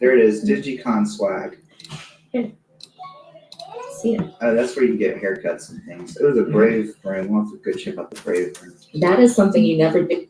There it is, Dygycon swag. See it. That's where you can get haircuts and things. It was a Brave room. We'll have to go check out the Brave room. That is something you never do.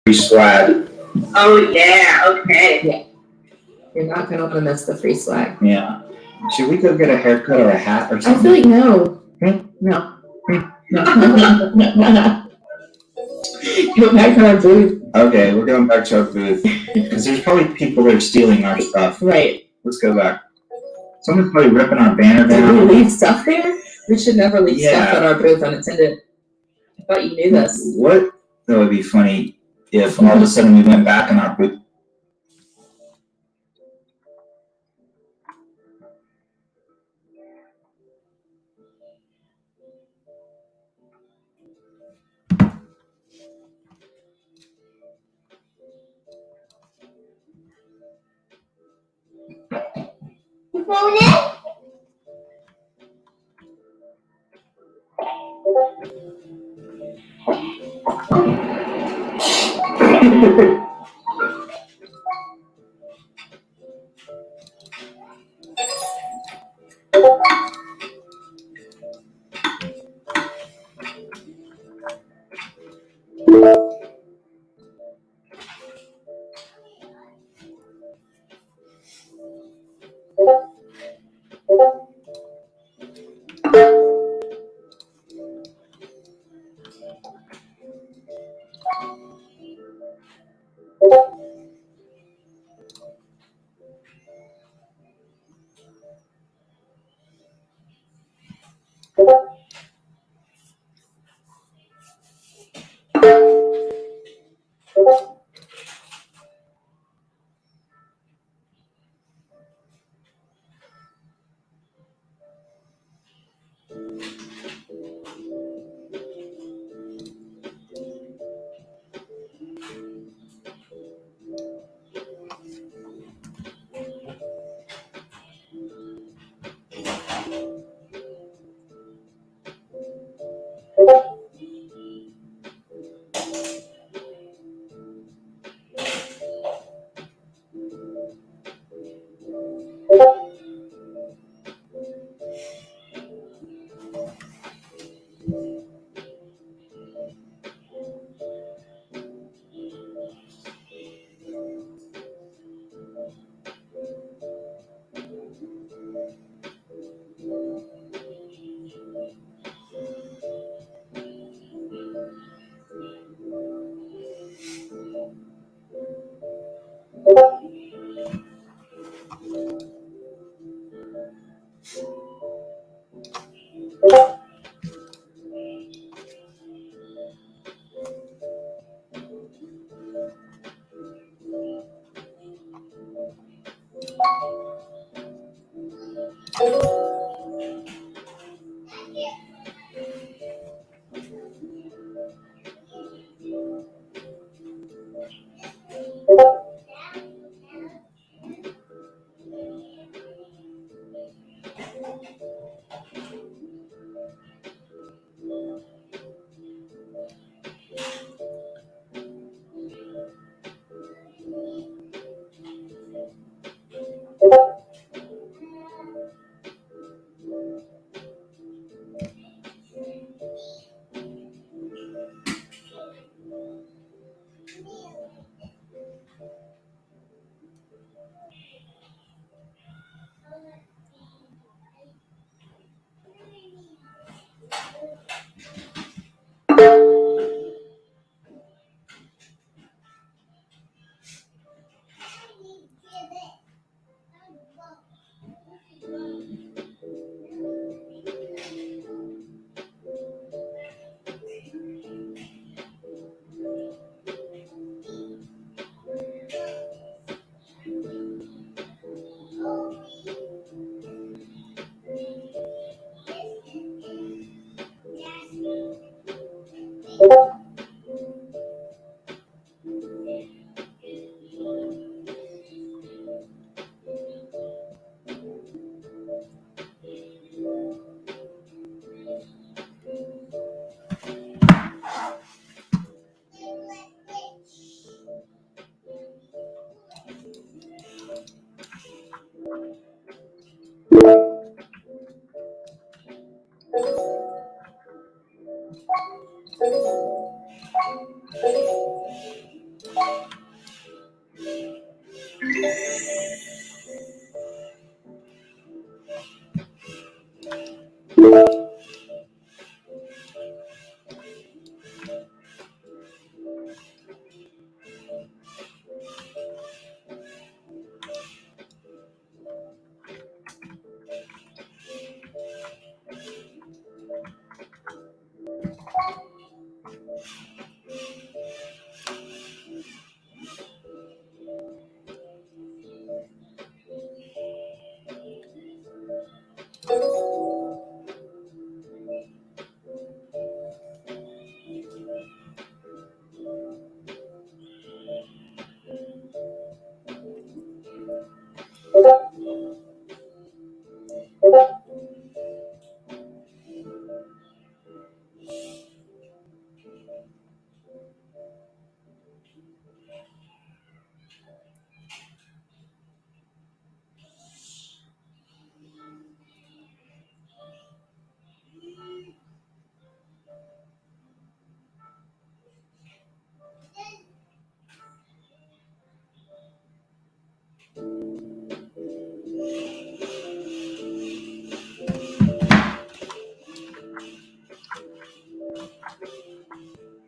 free swag. Oh yeah, okay. You're not gonna want to miss the free swag. Yeah. Should we go get a haircut or a hat or I something? feel like no. Hmm? No. No. Go back to our booth. Okay, we're going back to our booth. Because there's probably people that are stealing our stuff. Right. Let's go back. Someone's probably ripping our banner Did down. we leave stuff there? We should never leave stuff Yeah. in our booth unattended. I thought you knew this. What? That would be funny if all of a sudden we went back in our booth.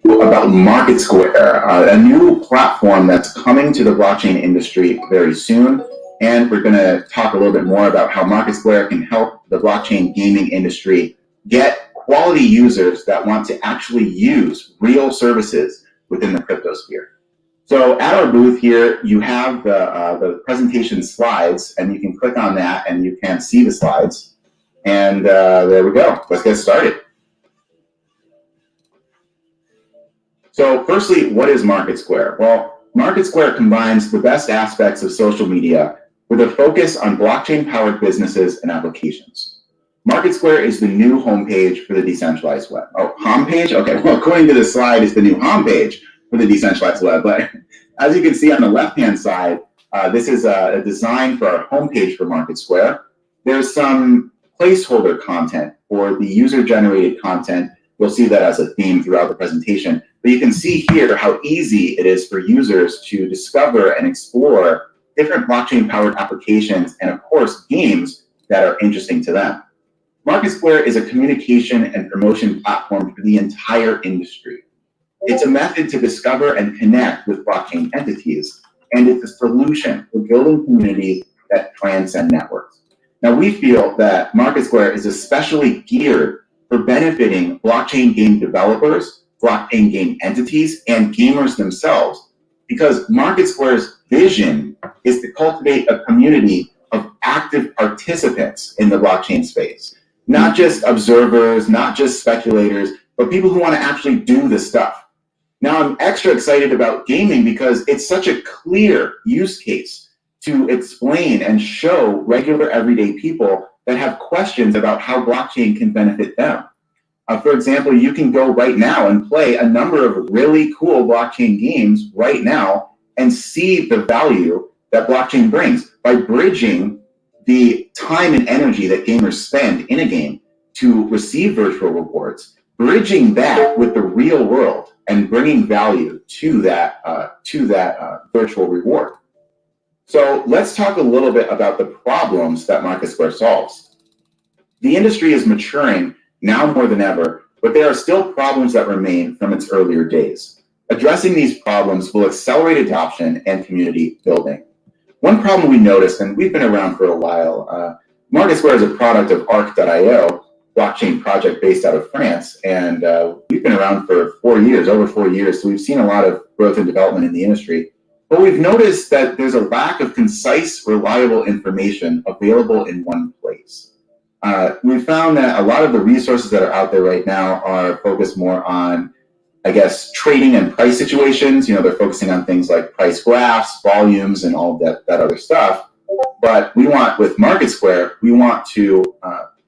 About Market Square, a new platform that's coming to the blockchain industry very soon. And we're going to talk a little bit more about how Market Square can help the blockchain gaming industry get quality users that want to actually use real services within the crypto sphere. So at our booth here, you have the presentation slides, and you can click on that and you can see the slides. And there we go. Let's get started. So firstly, what is Market Square? Well, Market Square combines the best aspects of social media with a focus on blockchain-powered businesses and applications. Market Square is the new homepage for the decentralized web. Oh, homepage? Okay, well, according to the slide, it's the new homepage for the decentralized web. But as you can see on the left-hand side, this is a design for our homepage for Market Square. There's some placeholder content for the user-generated content. You'll see that as a theme throughout the presentation. But you can see here how easy it is for users to discover and explore different blockchain-powered applications and, of course, games that are interesting to them. Market Square is a communication and promotion platform for the entire industry. It's a method to discover and connect with blockchain entities, and it's a solution for building communities that transcend networks. Now, we feel that Market Square is especially geared for benefiting blockchain game developers, blockchain game entities, and gamers themselves, because Market Square's vision is to cultivate a community of active participants in the blockchain space. Not just observers, not just speculators, but people who want to actually do the stuff. Now, I'm extra excited about gaming because it's such a clear use case to explain and show regular everyday people that have questions about how blockchain can benefit them. For example, you can go right now and play a number of really cool blockchain games right now and see the value that blockchain brings by bridging the time and energy that gamers spend in a game to receive virtual rewards, bridging that with the real world and bringing value to that virtual reward. So let's talk a little bit about the problems that Market Square solves. The industry is maturing now more than ever, but there are still problems that remain from its earlier days. Addressing these problems will accelerate adoption and community building. One problem we noticed, and we've been around for a while, Market Square is a product of Arc.io, blockchain project based out of France, and we've been around for over 4 years, so we've seen a lot of growth and development in the industry. But we've noticed that there's a lack of concise, reliable information available in one place. We found that a lot of the resources that are out there right now are focused more on, I guess, trading and price situations. You know, they're focusing on things like price graphs, volumes, and all that other stuff. But with Market Square, we want to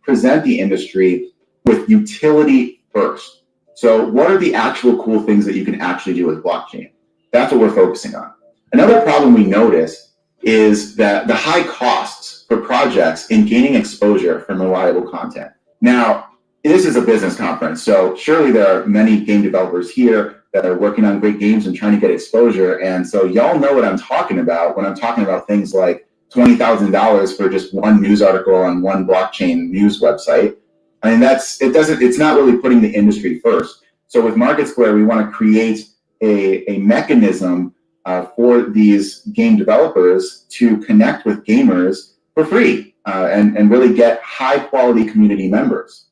present the industry with utility first. So what are the actual cool things that you can actually do with blockchain? That's what we're focusing on. Another problem we notice is that the high costs for projects in gaining exposure from reliable content. Now, this is a business conference, so surely there are many game developers here that are working on great games and trying to get exposure. And so y'all know what I'm talking about when I'm talking about things like $20,000 for just one news article on one blockchain news website. I mean, it's not really putting the industry first. So with Market Square, we want to create a mechanism for these game developers to connect with gamers for free and really get high quality community members.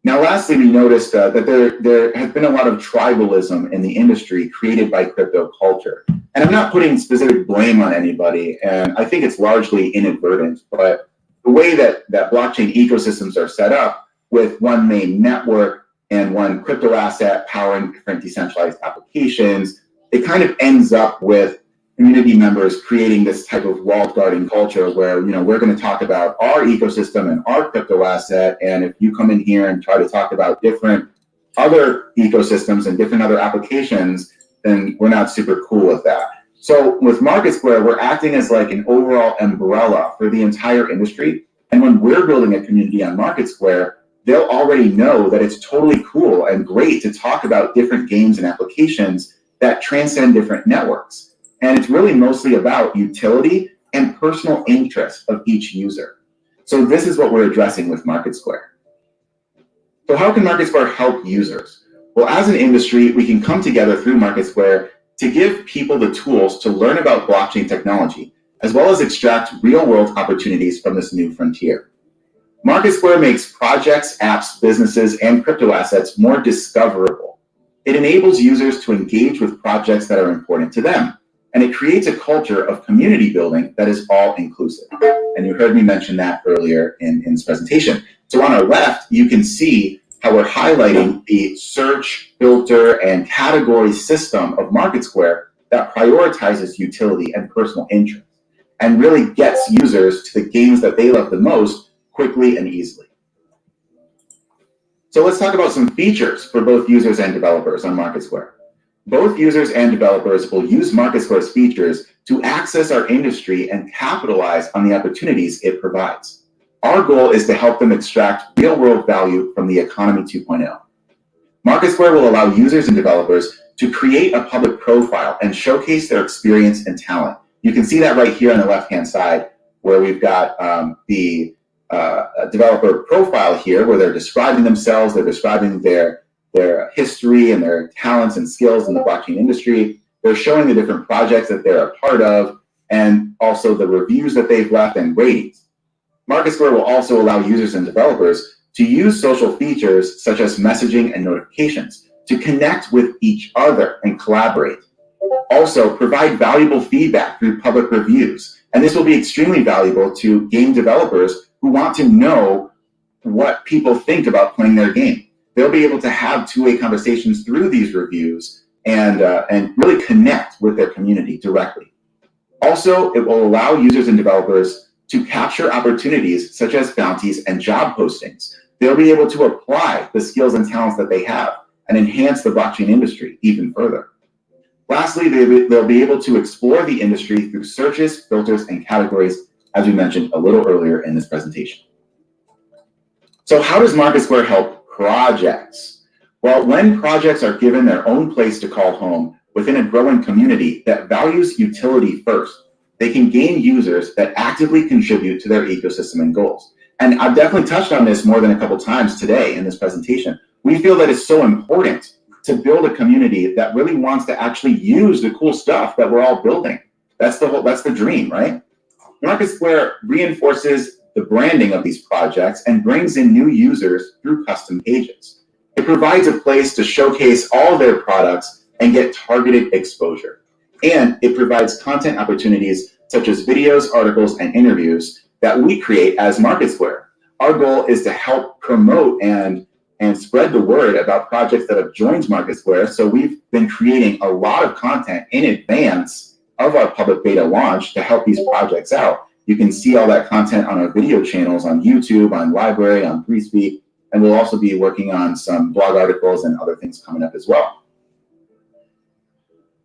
Now, lastly, we noticed that there has been a lot of tribalism in the industry created by crypto culture. And I'm not putting specific blame on anybody, and I think it's largely inadvertent, but the way that blockchain ecosystems are set up with one main network and one crypto asset powering different decentralized applications, it kind of ends up with community members creating this type of walled garden culture where, we're going to talk about our ecosystem and our crypto asset. And if you come in here and try to talk about different other ecosystems and different other applications, then we're not super cool with that. So with Market Square, we're acting as like an overall umbrella for the entire industry. And when we're building a community on Market Square, they'll already know that it's totally cool and great to talk about different games and applications that transcend different networks. And it's really mostly about utility and personal interest of each user. So this is what we're addressing with Market Square. So how can Market Square help users? Well, as an industry, we can come together through Market Square to give people the tools to learn about blockchain technology, as well as extract real-world opportunities from this new frontier. Market Square makes projects, apps, businesses, and crypto assets more discoverable. It enables users to engage with projects that are important to them, and it creates a culture of community building that is all-inclusive. And you heard me mention that earlier in this presentation. So on our left, you can see how we're highlighting the search, filter, and category system of Market Square that prioritizes utility and personal interest, and really gets users to the games that they love the most quickly and easily. So let's talk about some features for both users and developers on Market Square. Both users and developers will use Market Square's features to access our industry and capitalize on the opportunities it provides. Our goal is to help them extract real-world value from the economy 2.0. Market Square will allow users and developers to create a public profile and showcase their experience and talent. You can see that right here on the left-hand side, where we've got the developer profile here, where they're describing themselves, they're describing their history and their talents and skills in the blockchain industry. They're showing the different projects that they're a part of, and also the reviews that they've left and ratings. Market Square will also allow users and developers to use social features such as messaging and notifications to connect with each other and collaborate. Also, provide valuable feedback through public reviews. And this will be extremely valuable to game developers who want to know what people think about playing their game. They'll be able to have two-way conversations through these reviews and really connect with their community directly. Also, it will allow users and developers to capture opportunities such as bounties and job postings. They'll be able to apply the skills and talents that they have and enhance the blockchain industry even further. Lastly, they'll be able to explore the industry through searches, filters, and categories, as we mentioned a little earlier in this presentation. So how does Market Square help projects? Well, when projects are given their own place to call home within a growing community that values utility first, they can gain users that actively contribute to their ecosystem and goals. And I've definitely touched on this more than a couple times today in this presentation. We feel that it's so important to build a community that really wants to actually use the cool stuff that we're all building. That's the dream, right? Market Square reinforces the branding of these projects and brings in new users through custom pages. It provides a place to showcase all their products and get targeted exposure. And it provides content opportunities such as videos, articles, and interviews that we create as Market Square. Our goal is to help promote and spread the word about projects that have joined Market Square. So we've been creating a lot of content in advance of our public beta launch to help these projects out. You can see all that content on our video channels on YouTube, on Library, on FreeSpeak, and we'll also be working on some blog articles and other things coming up as well.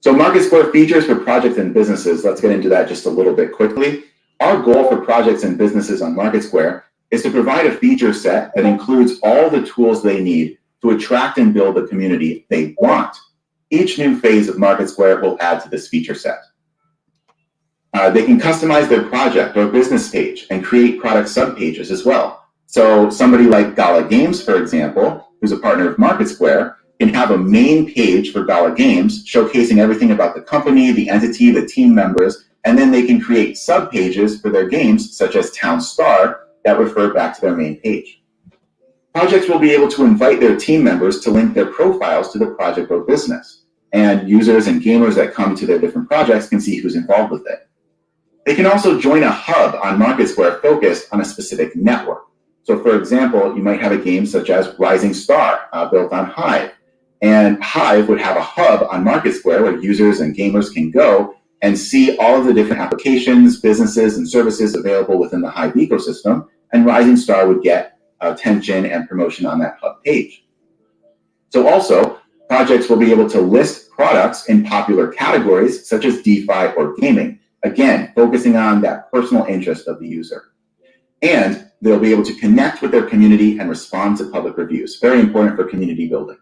So Market Square features for projects and businesses. Let's get into that just a little bit quickly. Our goal for projects and businesses on Market Square is to provide a feature set that includes all the tools they need to attract and build the community they want. Each new phase of Market Square will add to this feature set. They can customize their project or business page and create product subpages as well. So somebody like Gala Games, for example, who's a partner of Market Square, can have a main page for Gala Games showcasing everything about the company, the entity, the team members, and then they can create subpages for their games, such as Town Star, that refer back to their main page. Projects will be able to invite their team members to link their profiles to the project or business, and users and gamers that come to their different projects can see who's involved with it. They can also join a hub on Market Square focused on a specific network. So for example, you might have a game such as Rising Star built on Hive. And Hive would have a hub on Market Square where users and gamers can go and see all of the different applications, businesses, and services available within the Hive ecosystem. And Rising Star would get attention and promotion on that hub page. So also, projects will be able to list products in popular categories such as DeFi or gaming, again, focusing on that personal interest of the user. And they'll be able to connect with their community and respond to public reviews. Very important for community building.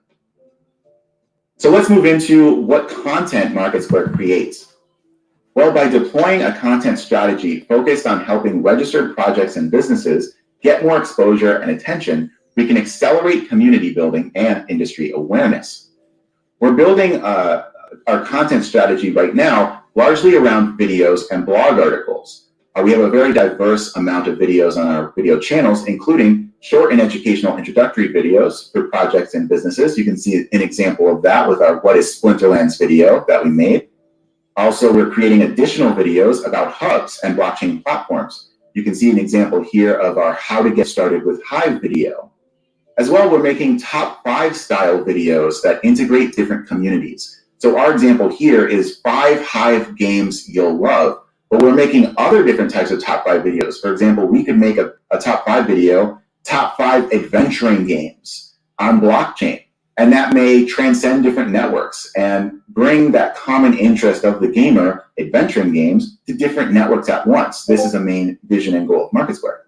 So let's move into what content Market Square creates. Well, by deploying a content strategy focused on helping registered projects and businesses get more exposure and attention, we can accelerate community building and industry awareness. We're building our content strategy right now largely around videos and blog articles. We have a very diverse amount of videos on our video channels, including short and educational introductory videos for projects and businesses. You can see an example of that with our What is Splinterlands video that we made. Also, we're creating additional videos about hubs and blockchain platforms. You can see an example here of our How to Get Started with Hive video. As well, we're making top 5 style videos that integrate different communities. So our example here is 5 Hive games you'll love. But we're making other different types of top 5 videos. For example, we could make a top 5 video, top 5 adventuring games on blockchain. And that may transcend different networks and bring that common interest of the gamer, adventuring games, to different networks at once. This is a main vision and goal of Market Square.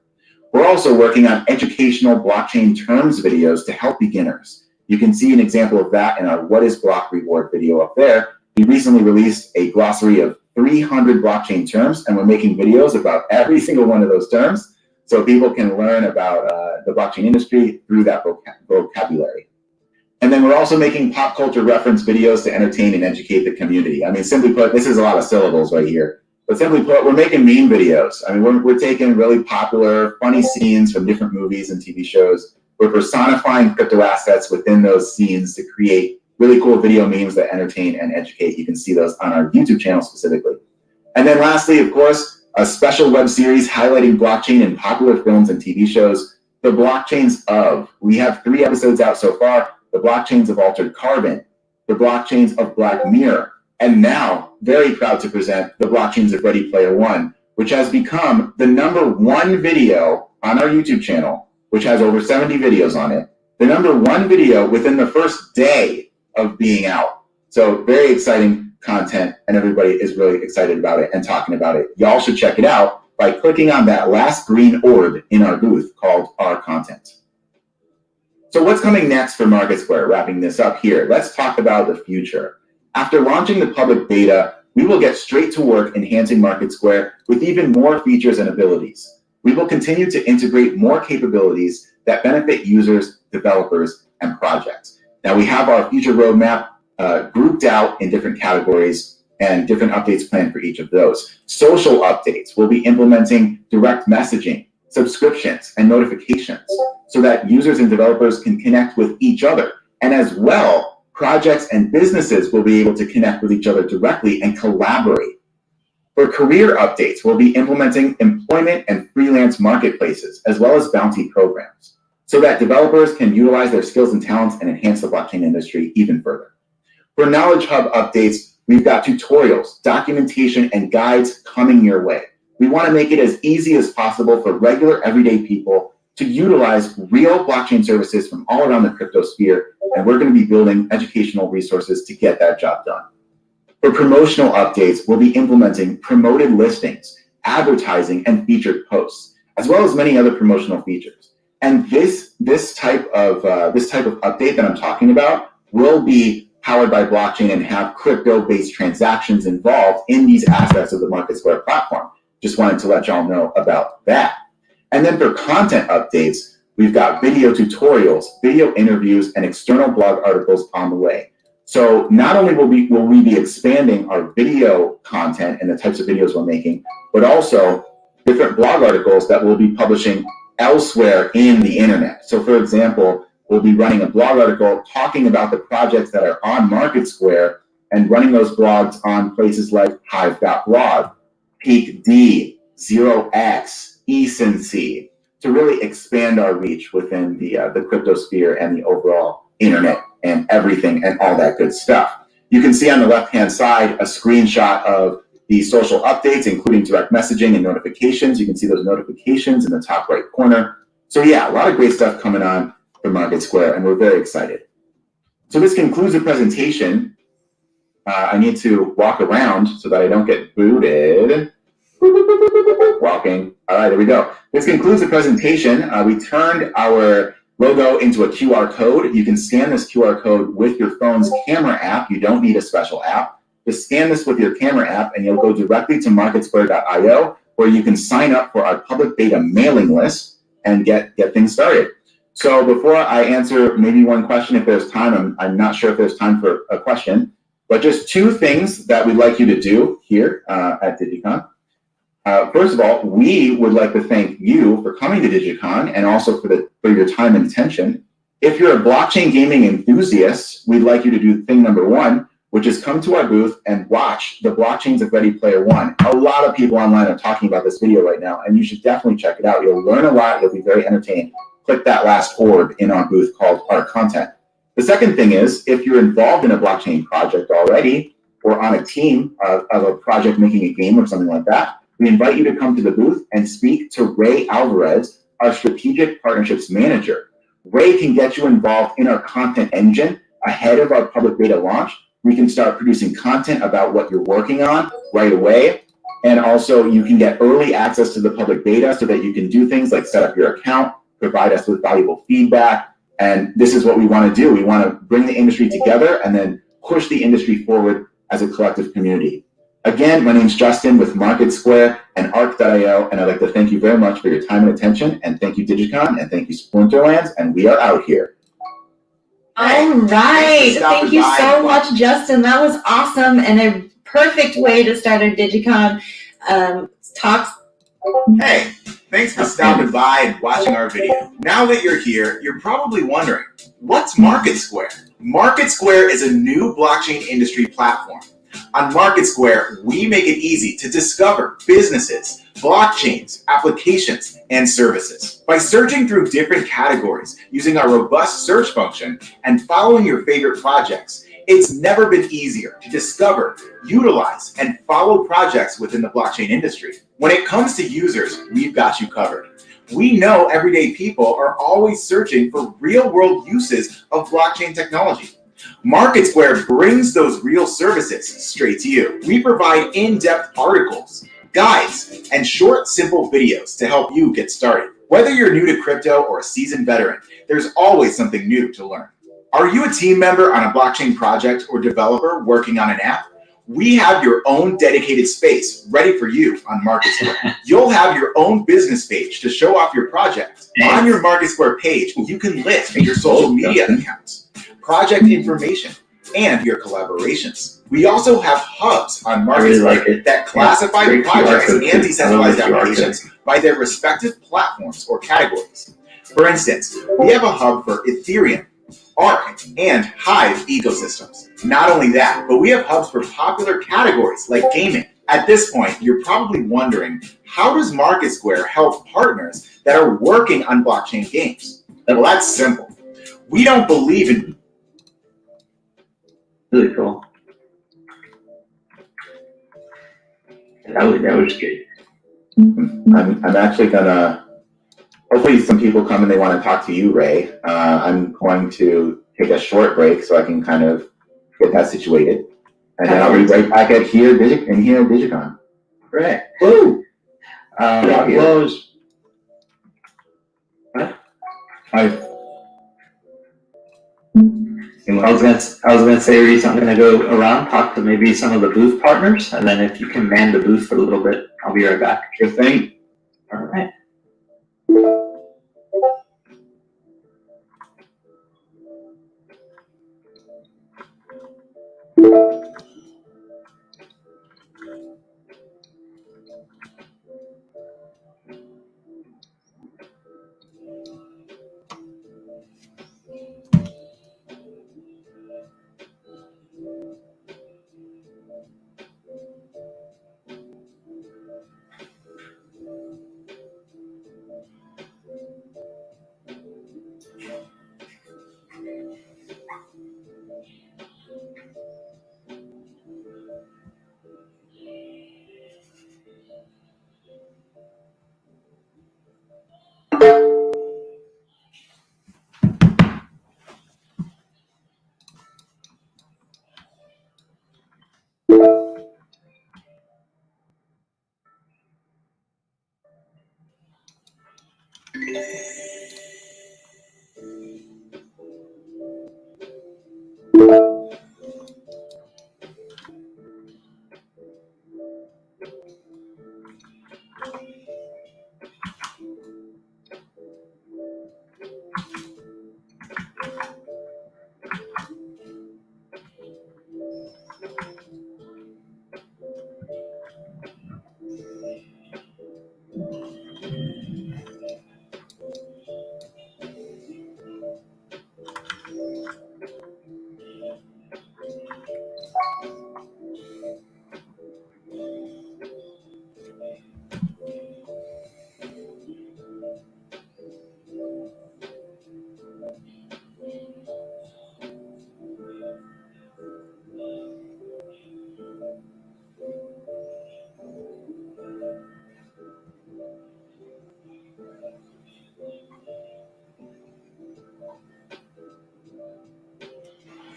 We're also working on educational blockchain terms videos to help beginners. You can see an example of that in our What is Block Reward video up there. We recently released a glossary of 300 blockchain terms, and we're making videos about every single one of those terms so people can learn about the blockchain industry through that vocabulary. And then we're also making pop culture reference videos to entertain and educate the community. I mean, simply put, this is a lot of syllables right here. But simply put, we're making meme videos. I mean, we're taking really popular, funny scenes from different movies and TV shows. We're personifying crypto assets within those scenes to create really cool video memes that entertain and educate. You can see those on our YouTube channel specifically. And then lastly, of course, a special web series highlighting blockchain in popular films and TV shows, The Blockchains of. We have 3 episodes out so far, The Blockchains of Altered Carbon, The Blockchains of Black Mirror, and now, very proud to present The Blockchains of Ready Player One, which has become the #1 video on our YouTube channel, which has over 70 videos on it, the #1 video within the first day of being out. So very exciting content, and everybody is really excited about it and talking about it. Y'all should check it out by clicking on that last green orb in our booth called Our Content. So what's coming next for Market Square? Wrapping this up here, let's talk about the future. After launching the public beta, we will get straight to work enhancing Market Square with even more features and abilities. We will continue to integrate more capabilities that benefit users, developers, and projects. Now we have our future roadmap grouped out in different categories and different updates planned for each of those. Social updates, we'll be implementing direct messaging, subscriptions, and notifications so that users and developers can connect with each other. And as well, projects and businesses will be able to connect with each other directly and collaborate. For career updates, we'll be implementing employment and freelance marketplaces, as well as bounty programs, so that developers can utilize their skills and talents and enhance the blockchain industry even further. For Knowledge Hub updates, we've got tutorials, documentation, and guides coming your way. We want to make it as easy as possible for regular, everyday people to utilize real blockchain services from all around the crypto sphere, and we're going to be building educational resources to get that job done. For promotional updates, we'll be implementing promoted listings, advertising, and featured posts, as well as many other promotional features. And this type of update that I'm talking about will be powered by blockchain and have crypto-based transactions involved in these aspects of the Market Square platform. Just wanted to let y'all know about that. And then for content updates, we've got video tutorials, video interviews, and external blog articles on the way. So not only will we be expanding our video content and the types of videos we're making, but also different blog articles that we'll be publishing elsewhere in the internet. So for example, we'll be running a blog article talking about the projects that are on Market Square and running those blogs on places like Hive.blog, PeakD, 0x, eSync, to really expand our reach within the crypto sphere and the overall internet and everything and all that good stuff. You can see on the left-hand side a screenshot of the social updates, including direct messaging and notifications. You can see those notifications in the top right corner. So yeah, a lot of great stuff coming on for Market Square, and we're very excited. So this concludes the presentation. I need to walk around so that I don't get booted. Walking. All right, there we go. This concludes the presentation. We turned our logo into a QR code. You can scan this QR code with your phone's camera app. You don't need a special app. Just scan this with your camera app and you'll go directly to marketsquare.io, where you can sign up for our public beta mailing list and get things started. So before I answer maybe one question, if there's time, I'm not sure if there's time for a question, but just two things that we'd like you to do here at Dygycon. First of all, we would like to thank you for coming to Dygycon and also for your time and attention. If you're a blockchain gaming enthusiast, we'd like you to do thing number one, which is come to our booth and watch the blockchains of Ready Player One. A lot of people online are talking about this video right now, and you should definitely check it out. You'll learn a lot. You'll be very entertained. Click that last orb in our booth called Our Content. The second thing is, if you're involved in a blockchain project already or on a team of a project making a game or something like that, we invite you to come to the booth and speak to Ray Alvarez, our Strategic Partnerships Manager. Ray can get you involved in our content engine ahead of our public beta launch. We can start producing content about what you're working on right away. And also you can get early access to the public beta so that you can do things like set up your account, provide us with valuable feedback. And this is what we want to do. We want to bring the industry together and then push the industry forward as a collective community. Again, my name's Justin with Market Square and Arc.io, and I'd like to thank you very much for your time and attention, and thank you Dygycon, and thank you Splinterlands, and we are out here. All right. Thank you so much, Justin. That was awesome and a perfect way to start our Dygycon talks. Hey, thanks for stopping by and watching our video. Now that you're here, you're probably wondering, what's Market Square? Market Square is a new blockchain industry platform. On Market Square, we make it easy to discover businesses, blockchains, applications, and services. By searching through different categories using our robust search function and following your favorite projects, it's never been easier to discover, utilize, and follow projects within the blockchain industry. When it comes to users, we've got you covered. We know everyday people are always searching for real-world uses of blockchain technology. Market Square brings those real services straight to you. We provide in-depth articles, guides, and short, simple videos to help you get started. Whether you're new to crypto or a seasoned veteran, there's always something new to learn. Are you a team member on a blockchain project or developer working on an app? We have your own dedicated space ready for you on Market Square. You'll have your own business page to show off your project. On your Market Square page, you can list your social media accounts, project information, and your collaborations. We also have hubs on Market Square that classify projects and decentralized applications by their respective platforms or categories. For instance, we have a hub for Ethereum, Arc, and Hive ecosystems. Not only that, but we have hubs for popular categories like gaming. At this point, you're probably wondering, how does Market Square help partners that are working on blockchain games? Well, that's simple. We don't believe in Really cool. That was good. I'm actually gonna, hopefully some people come and they want to talk to you, Ray. I'm going to take a short break so I can kind of get that situated. And then I'll be right back at here at Dygycon. Right. Woo! Close. I was gonna say, Reese, I'm gonna go around, talk to maybe some of the booth partners, and then if you can man the booth for a little bit, I'll be right back. Sure thing. All right.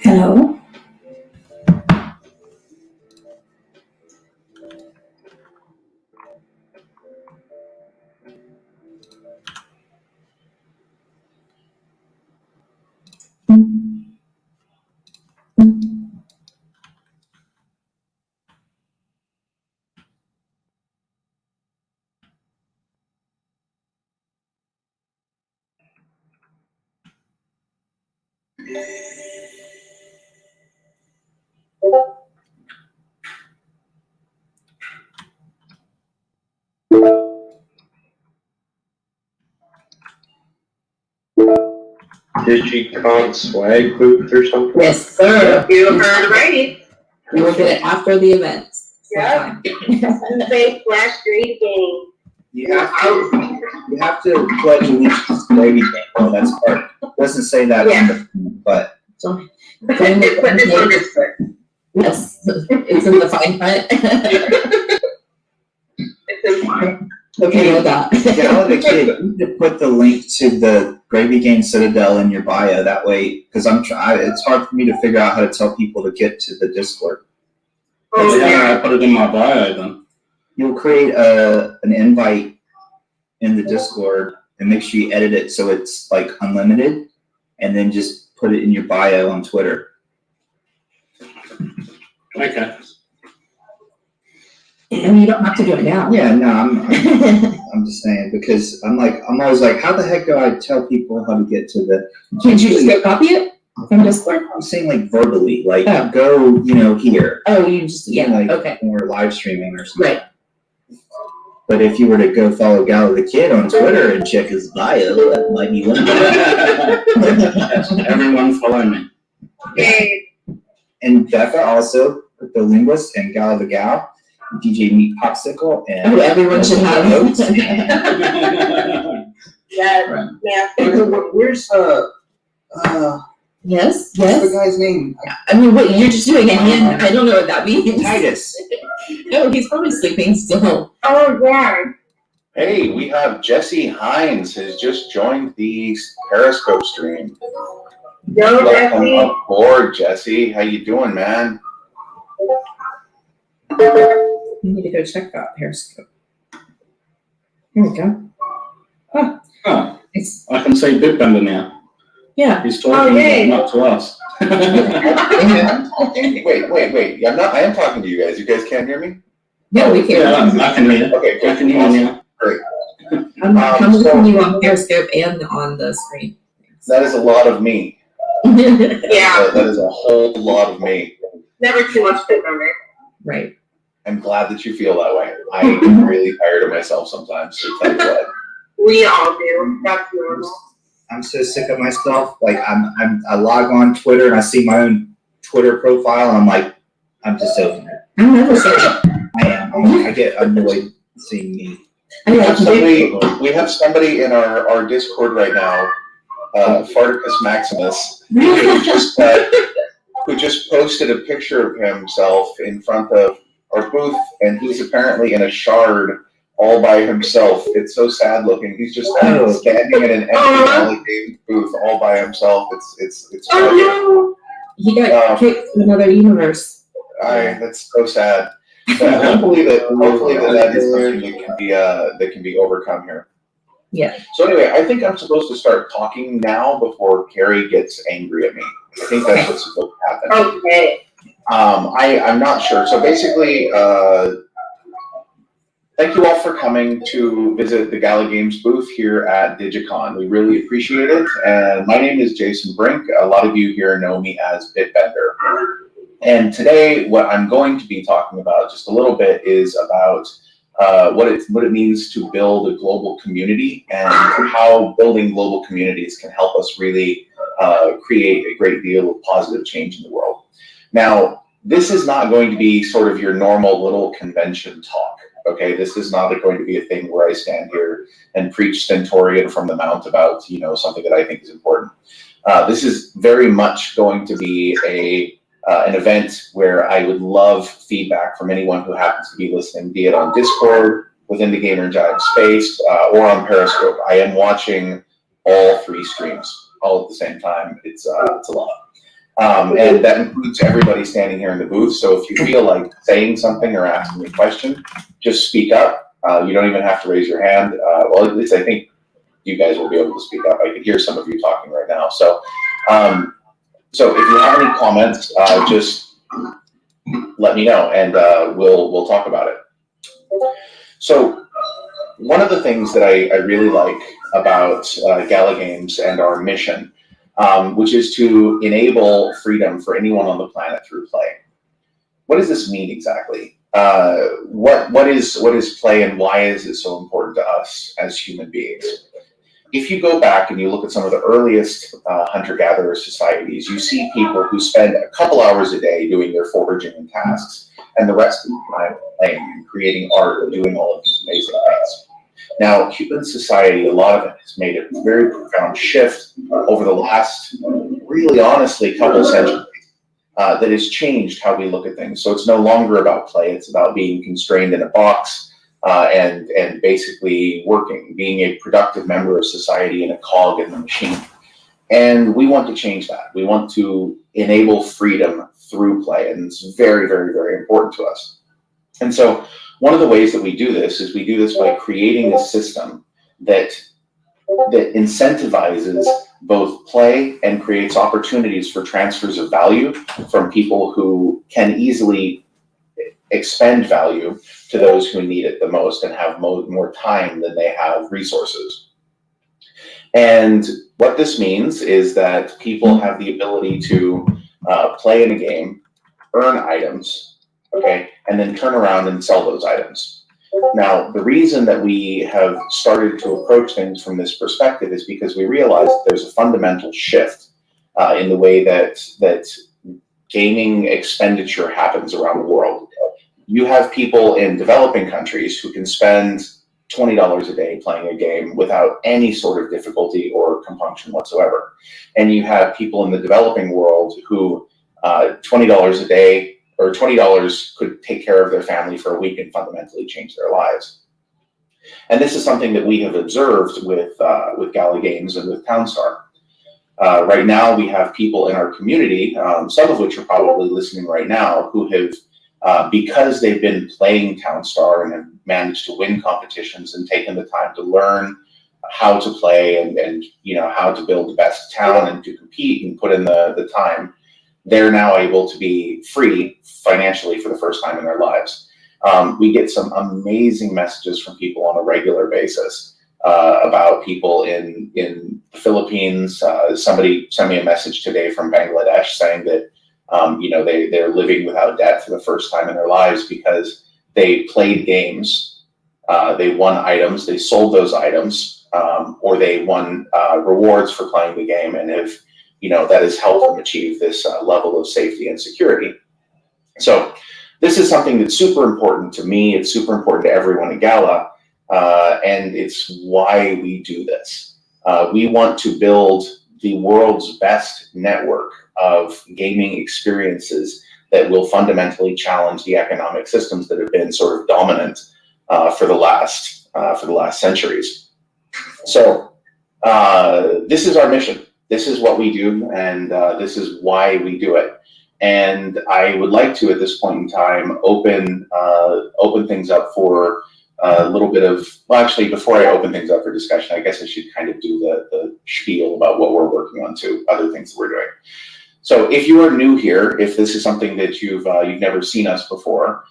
Hello? Dygycon swag booth or something? Yes, sir. You heard right. We will get it after the event. Yeah. And the big flash grade game. You have to pledge allegiance to the Navy game. Well, that's part. Doesn't say that on the, but So, Put this on this book. yes, it's in the fine print. It's in fine. Okay with that. Galaga Kid, you need to put the link to the Gravy Gang Citadel in your bio. That way, because it's hard for me to figure out how to tell people to get to the Discord. Oh, Yeah, I put it in my bio then. You'll create an invite in the Discord and make sure you edit it so it's like unlimited, and then just put it in your bio on Twitter. Okay. And you don't have to do it now. Yeah, no, I'm just saying because I'm always like, how the heck do I tell people how to get to the? Can't you just go copy it from Discord? I'm saying like verbally, like Oh. go, here. Oh, you just, yeah, Like okay. when we're live streaming or something. Right. But if you were to go follow Gala the Kid on Twitter and check his bio, that might be one. Everyone follow me. Yay. And Becca also put the linguist and Gala the Gal, DJ Meat Popsicle, and Oh, everyone should have. Notes. Yeah. Yeah. Where's Yes, what's the yes. guy's name? I mean, what, you're just doing a hand, I don't know what that means. Titus. No, he's probably sleeping still. Oh, yeah. Hey, we have Jesse Hines has just joined the Periscope stream. Yo, Welcome Jesse. aboard, Jesse. How you doing, man? You need to go check that Periscope. Here we go. Oh, It's, I can say Bitbender now. yeah. He's talking, Oh, yay. not to us. Wait. I am talking to you guys. You guys can't hear me? Yeah, we can. Yeah, I can hear you. Okay, I can hear you now. Great. I'm so- looking you on Periscope and on the screen. That is a lot of me. Yeah, That is a whole lot of me. never too much to remember. Right. I'm glad that you feel that way. I get really tired of myself sometimes. So tell you what. We all do. That's normal. I'm so sick of myself. Like I log on Twitter and I see my own Twitter profile and I'm like, I'm just over it. I'm never saying I am. I get annoyed seeing me. We have somebody in our Discord right now, Farticus Maximus, who just posted a picture of himself in front of our booth, and he's apparently in a shard all by himself. It's so sad looking. He's just standing in an empty Valley Games booth all by himself. It's Oh He got kicked to another universe. that's so sad. But hopefully that is something that can be overcome here. Yeah. So anyway, I think I'm supposed to start talking now before Carrie gets angry at me. I think that's what's supposed to happen. no. Okay. I'm not sure. So basically, thank you all for coming to visit the Gala Games booth here at Dygycon. We really appreciate it. And my name is Jason Brink. A lot of you here know me as Bitbender. And today, what I'm going to be talking about just a little bit is about what it means to build a global community and how building global communities can help us really create a great deal of positive change in the world. Now, this is not going to be sort of your normal little convention talk, okay? This is not going to be a thing where I stand here and preach stentorian from the mount about, something that I think is important. This is very much going to be an event where I would love feedback from anyone who happens to be listening, be it on Discord, within the Gamer and Jive space, or on Periscope. I am watching all three streams all at the same time. It's a lot. And that includes everybody standing here in the booth. So if you feel like saying something or asking a question, just speak up. You don't even have to raise your hand. Well, at least I think you guys will be able to speak up. I can hear some of you talking right now. So if you have any comments, just let me know, and we'll talk about it. So one of the things that I really like about Gala Games and our mission, which is to enable freedom for anyone on the planet through play. What does this mean exactly? What is play, and why is it so important to us as human beings? If you go back and you look at some of the earliest hunter-gatherer societies, you see people who spend a couple hours a day doing their foraging and tasks, and the rest of the time playing and creating art and doing all of these amazing things. Now, human society, a lot of it has made a very profound shift over the last, really honestly, couple centuries that has changed how we look at things. So it's no longer about play, it's about being constrained in a box, and basically working, being a productive member of society and a cog in the machine. And we want to change that. We want to enable freedom through play, and it's very, very, very important to us. And so one of the ways that we do this is we do this by creating a system that incentivizes both play and creates opportunities for transfers of value from people who can easily expend value to those who need it the most and have more time than they have resources. And what this means is that people have the ability to play in a game, earn items, okay, and then turn around and sell those items. Now, the reason that we have started to approach things from this perspective is because we realize that there's a fundamental shift in the way that gaming expenditure happens around the world. You have people in developing countries who can spend $20 a day playing a game without any sort of difficulty or compunction whatsoever. And you have people in the developing world who $20 a day or $20 could take care of their family for a week and fundamentally change their lives. And this is something that we have observed with Gala Games and with Townstar. Right now, we have people in our community, some of which are probably listening right now, who have, because they've been playing Townstar and have managed to win competitions and taken the time to learn how to play and how to build the best town and to compete and put in the time, they're now able to be free financially for the first time in their lives. We get some amazing messages from people on a regular basis about people in the Philippines. Somebody sent me a message today from Bangladesh saying that they're living without debt for the first time in their lives because they played games, they won items, they sold those items, or they won rewards for playing the game, and if that has helped them achieve this level of safety and security. So this is something that's super important to me. It's super important to everyone at Gala, and it's why we do this. We want to build the world's best network of gaming experiences that will fundamentally challenge the economic systems that have been sort of dominant for the last centuries. So this is our mission. This is what we do, and this is why we do it. And I would like to, at this point in time, open things up for a little bit of, well, actually, before I open things up for discussion, I guess I should kind of do the spiel about what we're working on too, other things that we're doing. So if you are new here, if this is something that you've never seen us before,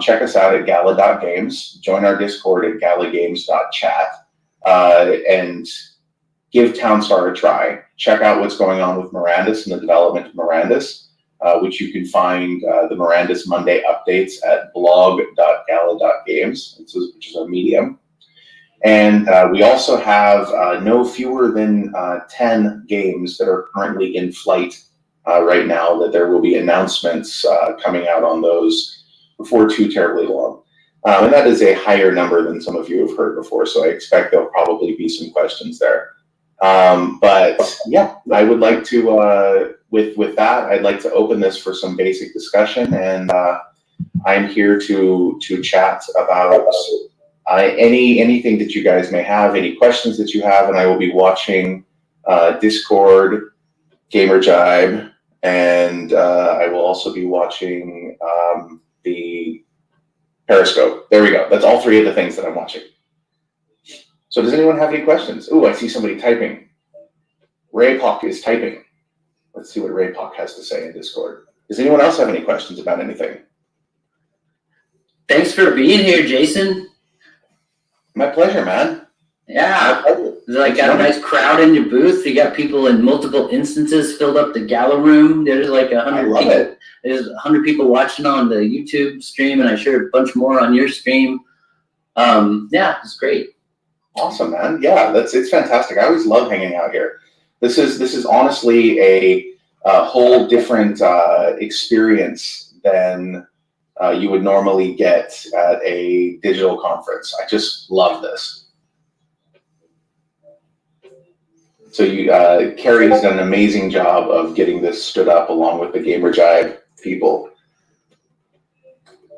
check us out at gala.games, join our Discord at galagames.chat, and give Townstar a try. Check out what's going on with Mirandus and the development of Mirandus, which you can find the Mirandus Monday updates at blog.gala.games, which is our medium. And we also have no fewer than 10 games that are currently in flight right now, that there will be announcements coming out on those before too terribly long. And that is a higher number than some of you have heard before, so I expect there'll probably be some questions there. But yeah, I would like to, with that, I'd like to open this for some basic discussion, and I'm here to chat about anything that you guys may have, any questions that you have, and I will be watching Discord, Gamerjibe, and I will also be watching the Periscope. There we go. That's all three of the things that I'm watching. So does anyone have any questions? Ooh, I see somebody typing. Raypock is typing. Let's see what Raypock has to say in Discord. Does anyone else have any questions about anything? Thanks for being here, Jason. My pleasure, man. Yeah. Like, got a nice crowd in your booth. You got people in multiple instances filled up the gala room. There's like 100 people. There's 100 people watching on the YouTube stream, and I'm sure a bunch more on your stream. Yeah, it's great. Awesome, man. Yeah, it's fantastic. I always love hanging out here. This is honestly a whole different experience than you would normally get at a digital conference. I just love this. So Carrie has done an amazing job of getting this stood up along with the Gamerjibe people.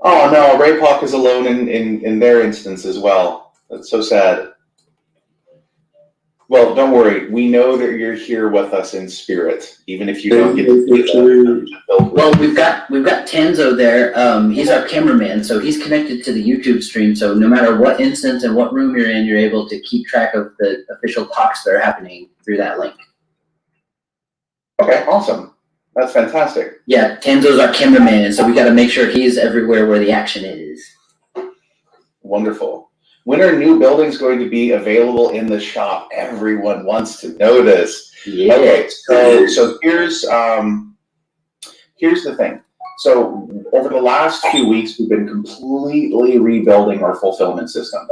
Oh no, Raypock is alone in their instance as well. That's so sad. Well, don't worry. We know that you're here with us in spirit, even if you don't get to see the Well, we've got Tanzo there. He's our cameraman, so he's connected to the YouTube stream. So no matter what instance and what room you're in, you're able to keep track of the official talks that are happening through that link. Okay, awesome. That's fantastic. Yeah, Tanzo's our cameraman, and so we got to make sure he's everywhere where the action is. Wonderful. When are new buildings going to be available in the shop? Everyone wants to know this. Yeah. Okay, so here's the thing. So over the last few weeks, we've been completely rebuilding our fulfillment system.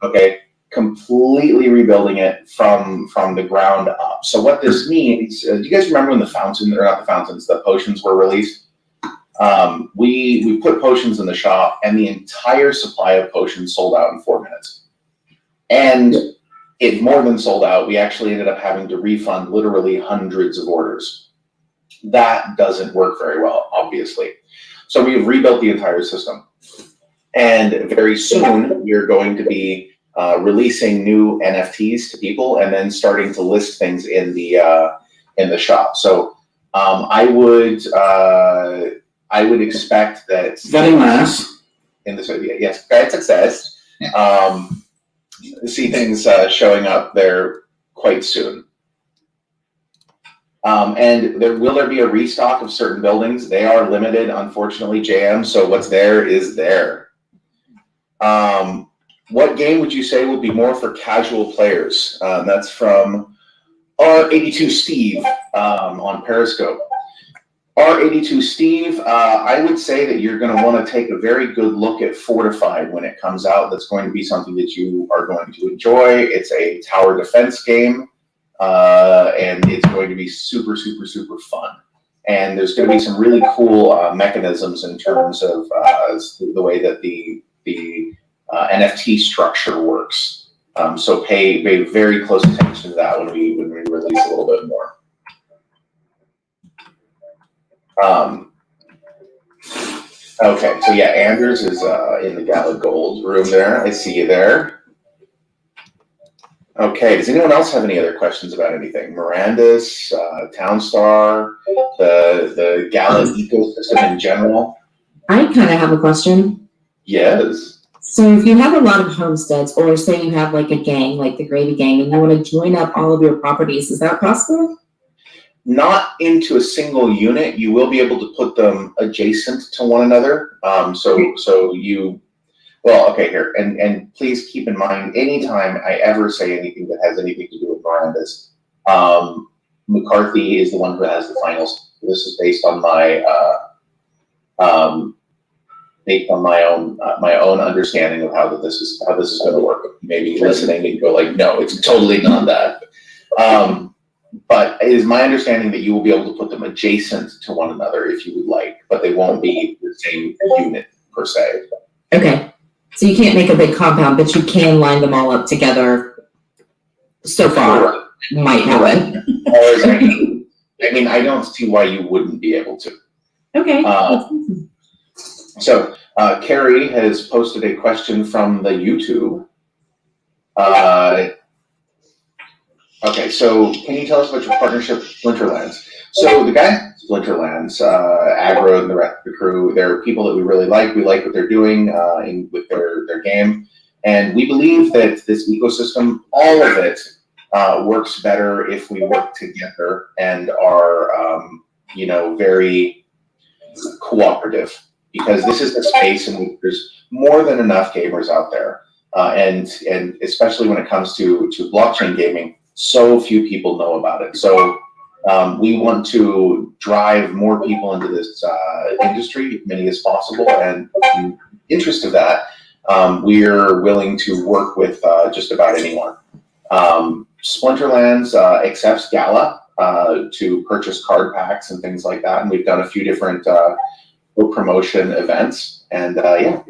Okay, completely rebuilding it from the ground up. So what this means, do you guys remember when the potions were released? We put potions in the shop, and the entire supply of potions sold out in 4 minutes. And it more than sold out. We actually ended up having to refund literally hundreds of orders. That doesn't work very well, obviously. So we've rebuilt the entire system. And very soon, we're going to be releasing new NFTs to people, and then starting to list things in the shop. So I would expect that Very nice. in this idea, yes, great success. See things showing up there quite soon. And will there be a restock of certain buildings? They are limited, unfortunately, JM. So what's there is there. What game would you say would be more for casual players? That's from R82 Steve on Periscope. R82 Steve, I would say that you're going to want to take a very good look at Fortified when it comes out. That's going to be something that you are going to enjoy. It's a tower defense game, and it's going to be super, super, super fun. And there's going to be some really cool mechanisms in terms of the way that the NFT structure works. So pay very close attention to that when we release a little bit more. Okay, so yeah, Anders is in the Gala Gold room there. I see you there. Okay, does anyone else have any other questions about anything? Miranda's, Townstar, the Gala ecosystem in general? I kind of have a question. Yes. So if you have a lot of homesteads, or say you have like a gang, like the Gravy Gang, and you want to join up all of your properties, is that possible? Not into a single unit. You will be able to put them adjacent to one another. So you, well, okay, here, and please keep in mind, anytime I ever say anything that has anything to do with Miranda's, McCarthy is the one who has the finals. This is based on my own understanding of how this is going to work. Maybe listening and go like, no, it's totally not that. But it is my understanding that you will be able to put them adjacent to one another if you would like, but they won't be the same unit per se. Okay. So you can't make a big compound, but you can line them all up together. So far, might happen. I mean, I don't see why you wouldn't be able to. Okay. So Carrie has posted a question from the YouTube. Okay, so can you tell us about your partnership with Splinterlands? So the guys at Splinterlands, Aggro and the rest of the crew, they're people that we really like. We like what they're doing with their game. And we believe that this ecosystem, all of it, works better if we work together and are, very cooperative. Because this is the space in which there's more than enough gamers out there. And especially when it comes to blockchain gaming, so few people know about it. So we want to drive more people into this industry, as many as possible. And in the interest of that, we're willing to work with just about anyone. Splinterlands accepts Gala to purchase card packs and things like that. And we've done a few different promotion events. And yeah,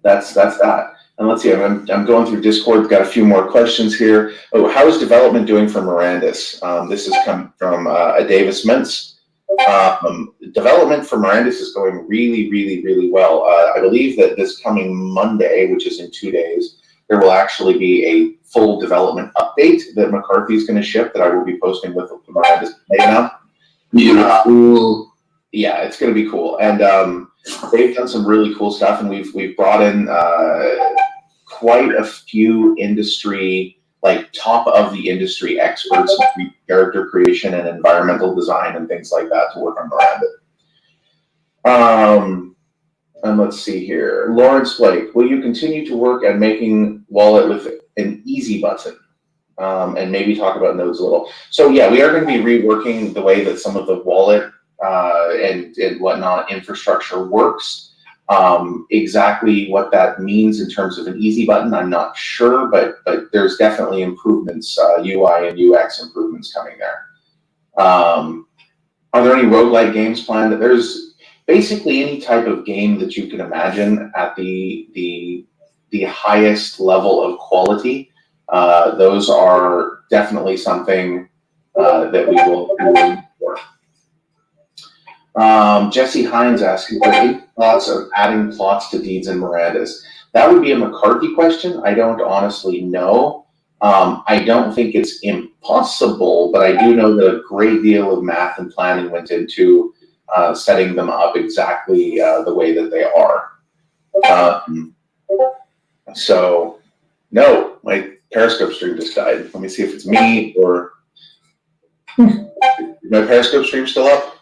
that's that. And let's see, I'm going through Discord. We've got a few more questions here. Oh, how is development doing for Miranda's? This is coming from a Davis Mintz. Development for Miranda's is going really, really, really well. I believe that this coming Monday, which is in 2 days, there will actually be a full development update that McCarthy's going to ship that I will be posting with Miranda's today now. Beautiful. Yeah, it's going to be cool. And they've done some really cool stuff, and we've brought in quite a few industry, like top of the industry experts in character creation and environmental design and things like that to work on Miranda. And let's see here. Lawrence Blake, will you continue to work at making wallet with an easy button? And maybe talk about nodes a little. So yeah, we are going to be reworking the way that some of the wallet and whatnot infrastructure works. Exactly what that means in terms of an easy button, I'm not sure, but there's definitely improvements, UI and UX improvements coming there. Are there any roguelike games planned? There's basically any type of game that you can imagine at the highest level of quality. Those are definitely something that we will look for. Jesse Hines asking, what are your thoughts of adding plots to deeds in Miranda's? That would be a McCarthy question. I don't honestly know. I don't think it's impossible, but I do know that a great deal of math and planning went into setting them up exactly the way that they are. So, no, my Periscope stream just died. Let me see if it's me or... My Periscope stream still up?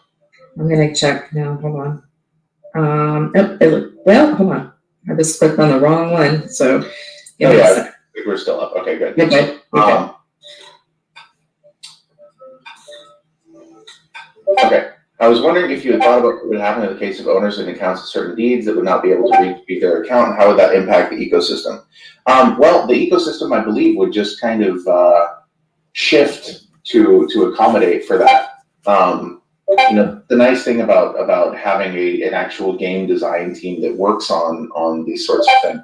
I'm gonna check now, hold on. Hold on. I just clicked on the wrong one, so. give me a Yeah, sec. we're still up. Okay, good. You're good. You're good. Okay. I was wondering if you had thought about what would happen in the case of owners and accounts of certain deeds that would not be able to retrieve their account, and how would that impact the ecosystem? Well, the ecosystem, I believe, would just kind of shift to accommodate for that. The nice thing about having an actual game design team that works on these sorts of things,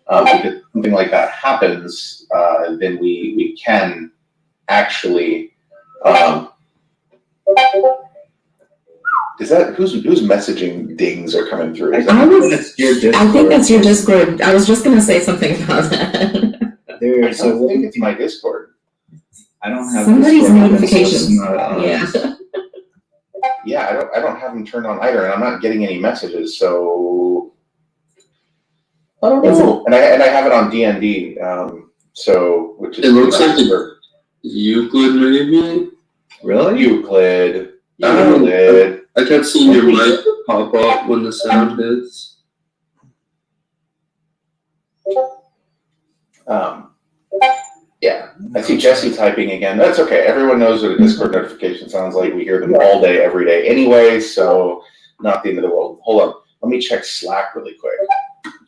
if something like that happens, then we can actually. Is that whose messaging dings are coming through? Is that, I think that's your Discord. I was just gonna say something about that. There's I don't think it's my Discord. I don't have Somebody's Discord open, so notifications. it's not, Yeah. Yeah, I don't have them turned on either, and I'm not getting any messages. So I don't know. And I have it on DND. So which is It looks like Euclid maybe. Really? Euclid. Euclid. I kept seeing your mic pop up when the sound hits. Yeah, I see Jesse typing again. That's okay. Everyone knows what a Discord notification sounds like. We hear them all day, every day anyway, so not the end of the world. Hold on. Let me check Slack really quick.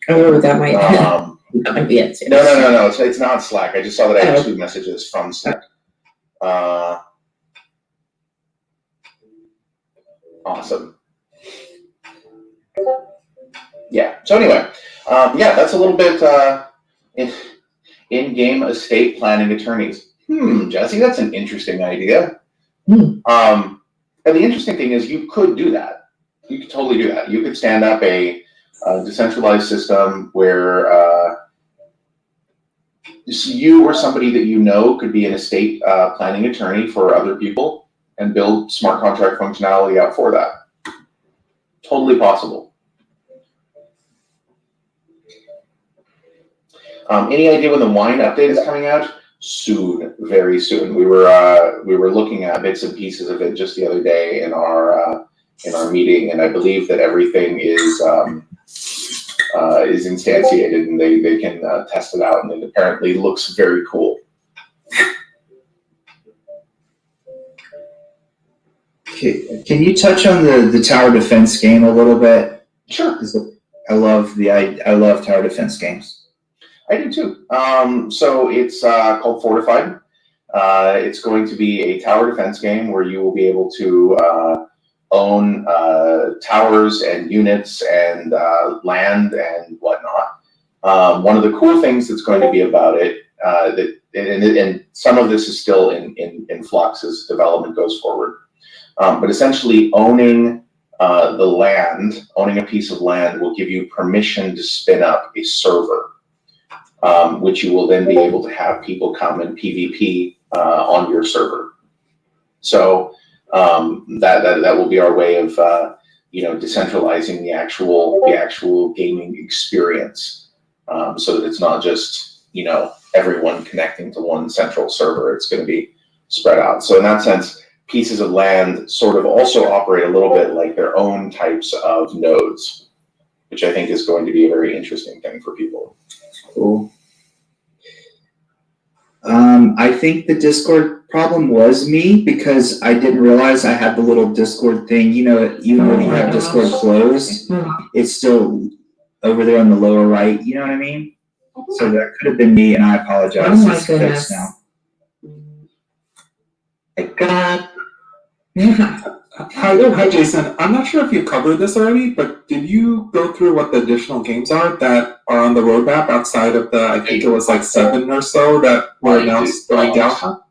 Oh, that might be it too. No. It's not Slack. I just saw that I had 2 messages from Slack. Awesome. Yeah. So anyway, that's a little bit in-game estate planning attorneys. Jesse, that's an interesting idea. And the interesting thing is you could do that. You could totally do that. You could stand up a decentralized system where you or somebody that you know could be an estate planning attorney for other people and build smart contract functionality out for that. Totally possible. Any idea when the wine update is coming out? Soon, very soon. We were looking at bits and pieces of it just the other day in our meeting, and I believe that everything is instantiated and they can test it out, and it apparently looks very cool. Okay. Can you touch on the tower defense game a little bit? Sure. I love tower defense games. I do too. So it's called Fortified. It's going to be a tower defense game where you will be able to own towers and units and land and whatnot. One of the cool things that's going to be about it, and some of this is still in flux as development goes forward, but essentially owning owning a piece of land will give you permission to spin up a server, which you will then be able to have people come and PvP on your server. So that will be our way of decentralizing the actual gaming experience, so that it's not just everyone connecting to one central server. It's going to be spread out. So in that sense, pieces of land sort of also operate a little bit like their own types of nodes, which I think is going to be a very interesting thing for people. Cool. I think the Discord problem was me because I didn't realize I had the little Discord thing. Even when you have Discord closed, it's still over there on the lower right. You know what I mean? So that could have been me, and I apologize. Oh my It's fixed goodness. now. Hi, Jason. I'm not sure if you covered this already, but did you go through what the additional games are that are on the roadmap outside of the, I think it was like 7 or so that were announced during Dygycon?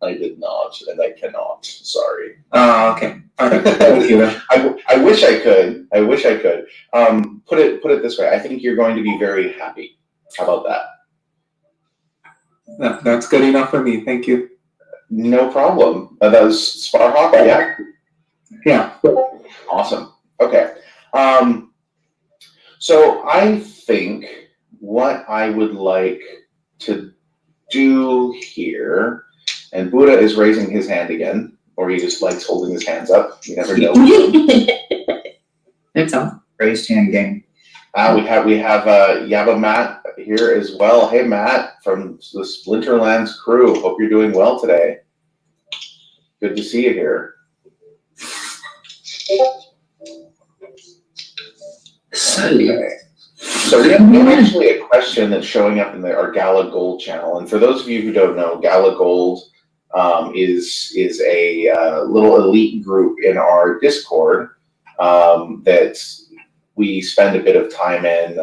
I did not, and I cannot. Sorry. Oh, okay. All right. Thank you. I wish I could. Put it this way. I think you're going to be very happy. How about that? That's good enough for me. Thank you. No problem. That was Sparhawk, yeah? Yeah. Awesome. Okay. So I think what I would like to do here And Buddha is raising his hand again, or he just likes holding his hands up. You never know. It's all. Raised hand game. We have Yaba Matt here as well. Hey Matt from the Splinterlands crew. Hope you're doing well today. Good to see you here. Okay. So we have actually a question that's showing up in our Gala Gold channel. And for those of you who don't know, Gala Gold is a little elite group in our Discord that we spend a bit of time in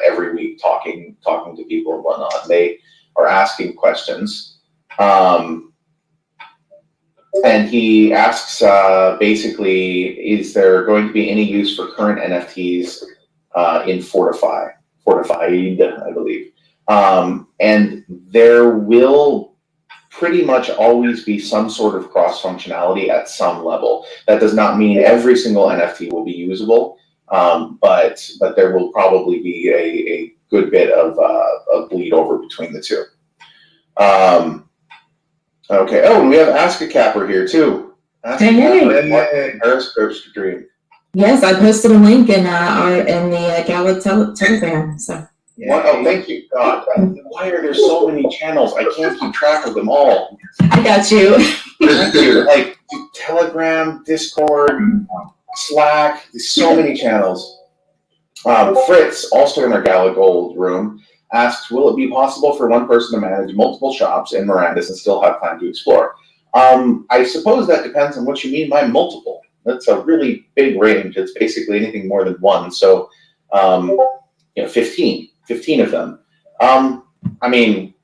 every week talking to people and whatnot. They are asking questions. And he asks basically, is there going to be any use for current NFTs in Fortified, I believe. And there will pretty much always be some sort of cross-functionality at some level. That does not mean every single NFT will be usable, but there will probably be a good bit of bleed over between the two. Okay. Oh, and we have Ask a Capper here too. Ask a Capper. Periscope stream. Yes, I posted a link in the Gala Telegram. So. Yeah. Oh, thank you. God, why are there so many channels? I can't keep track of them all. I got you. Thank you. Like Telegram, Discord, Slack. There's so many channels. Fritz, also in our Gala Gold room, asks, will it be possible for one person to manage multiple shops in Miranda's and still have time to explore? I suppose that depends on what you mean by multiple. That's a really big range. It's basically anything more than one. So, 15 of them. I mean,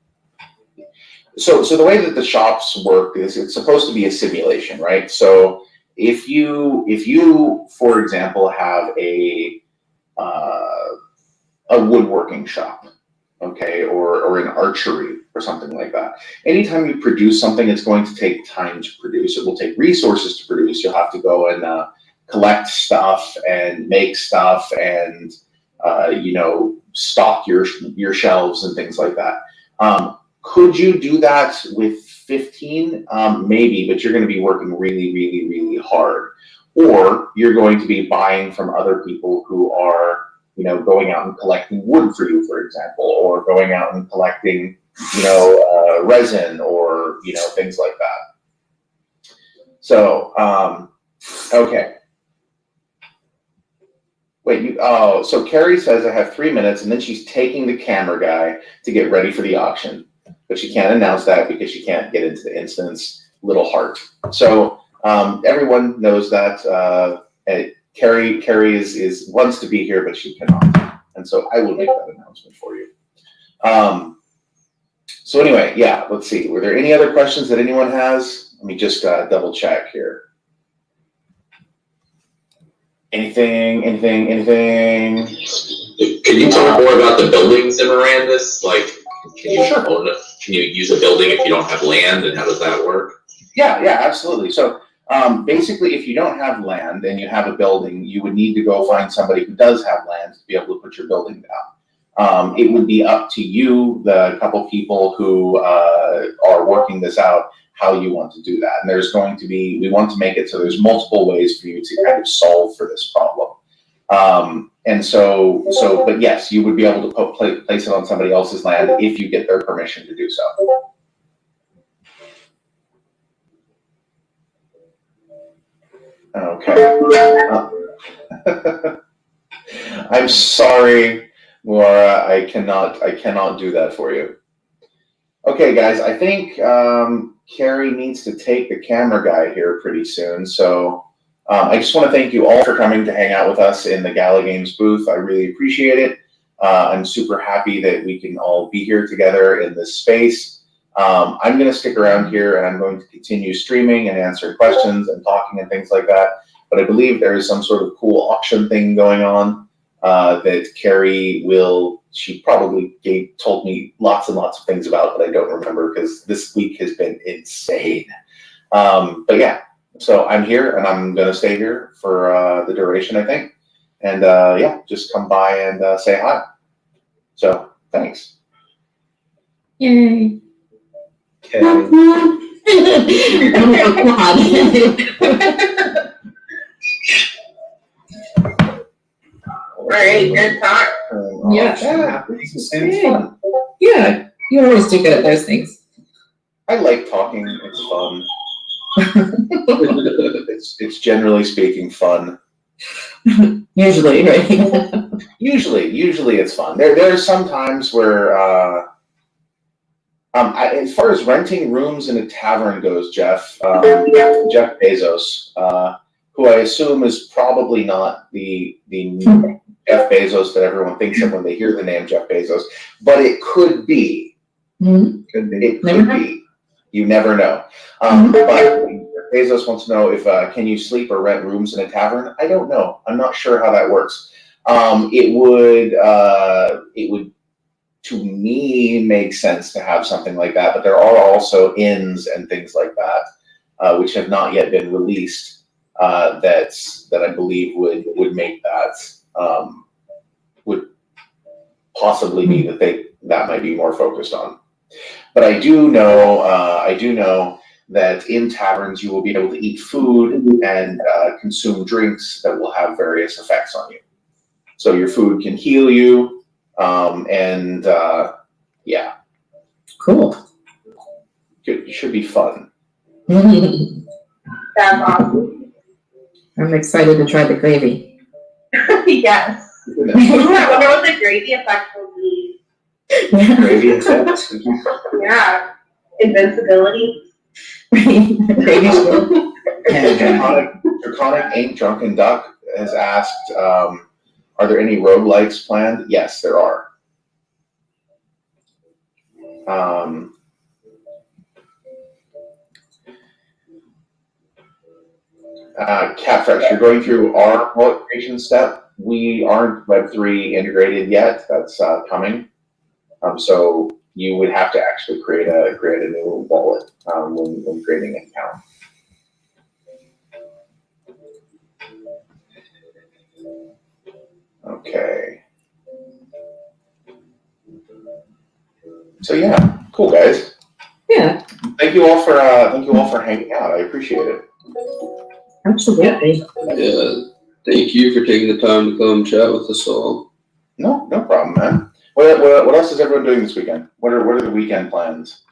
so the way that the shops work is it's supposed to be a simulation, right? So if you, for example, have a woodworking shop, okay, or an archery or something like that. Anytime you produce something, it's going to take time to produce. It will take resources to produce. You'll have to go and collect stuff and make stuff and stock your shelves and things like that. Could you do that with 15? Maybe, but you're going to be working really, really, really hard. Or you're going to be buying from other people who are, going out and collecting wood for you, for example, or going out and collecting, resin or, things like that. So, okay. Wait, so Carrie says I have 3 minutes, and then she's taking the camera guy to get ready for the auction. But she can't announce that because she can't get into the instance little heart. So everyone knows that Carrie wants to be here, but she cannot. And so I will make that announcement for you. So anyway, yeah, let's see. Were there any other questions that anyone has? Let me just double check here. Anything? Can you talk more about the buildings in Miranda's? Like, can you use a building if you don't have land, and how does that work? Yeah, absolutely. So basically, if you don't have land and you have a building, you would need to go find somebody who does have land to be able to put your building down. It would be up to you, the couple people who are working this out, how you want to do that. And there's going to be, we want to make it so there's multiple ways for you to kind of solve for this problem. But yes, you would be able to place it on somebody else's land if you get their permission to do so. Okay. I'm sorry, Laura, I cannot do that for you. Okay, guys, I think Carrie needs to take the camera guy here pretty soon. So I just want to thank you all for coming to hang out with us in the Gala Games booth. I really appreciate it. I'm super happy that we can all be here together in this space. I'm going to stick around here and I'm going to continue streaming and answering questions and talking and things like that. But I believe there is some sort of cool auction thing going on that Carrie she probably told me lots and lots of things about, but I don't remember because this week has been insane. But yeah, so I'm here and I'm going to stay here for the duration, I think. And yeah, just come by and say hi. So thanks. Yay. Okay. Right, good talk. Yeah. It's fun. Yeah, you always do good at those things. I like talking. It's fun. It's generally speaking fun. Usually, right? Usually it's fun. There are some times where, as far as renting rooms in a tavern goes, Jeff Bezos, who I assume is probably not the Jeff Bezos that everyone thinks of when they hear the name Jeff Bezos, but it could be. Mhm. It could be. You never know. But Bezos wants to know if can you sleep or rent rooms in a tavern? I don't know. I'm not sure how that works. It would to me make sense to have something like that, but there are also inns and things like that, which have not yet been released, that I believe would make that would possibly be the thing that might be more focused on. But I do know that in taverns you will be able to eat food and consume drinks that will have various effects on you. So your food can heal you, and yeah. Cool. It should be fun. I'm That's awesome. excited to try the gravy. Yes. I wonder what the gravy effect will be. Gravy effects. Yeah. Invincibility. Draconic Ain't Drunken Duck has asked, are there any roguelikes planned? Yes, there are. Catfresh, you're going through our wallet creation step. We aren't Web3 integrated yet. That's coming. So you would have to actually create a new wallet when creating an account. Okay. So yeah, cool guys. Yeah, Thank you all for hanging out. I appreciate it. absolutely. Yeah, thank you for taking the time to come chat with us all. No problem, man. What else is everyone doing this weekend? What are the weekend plans?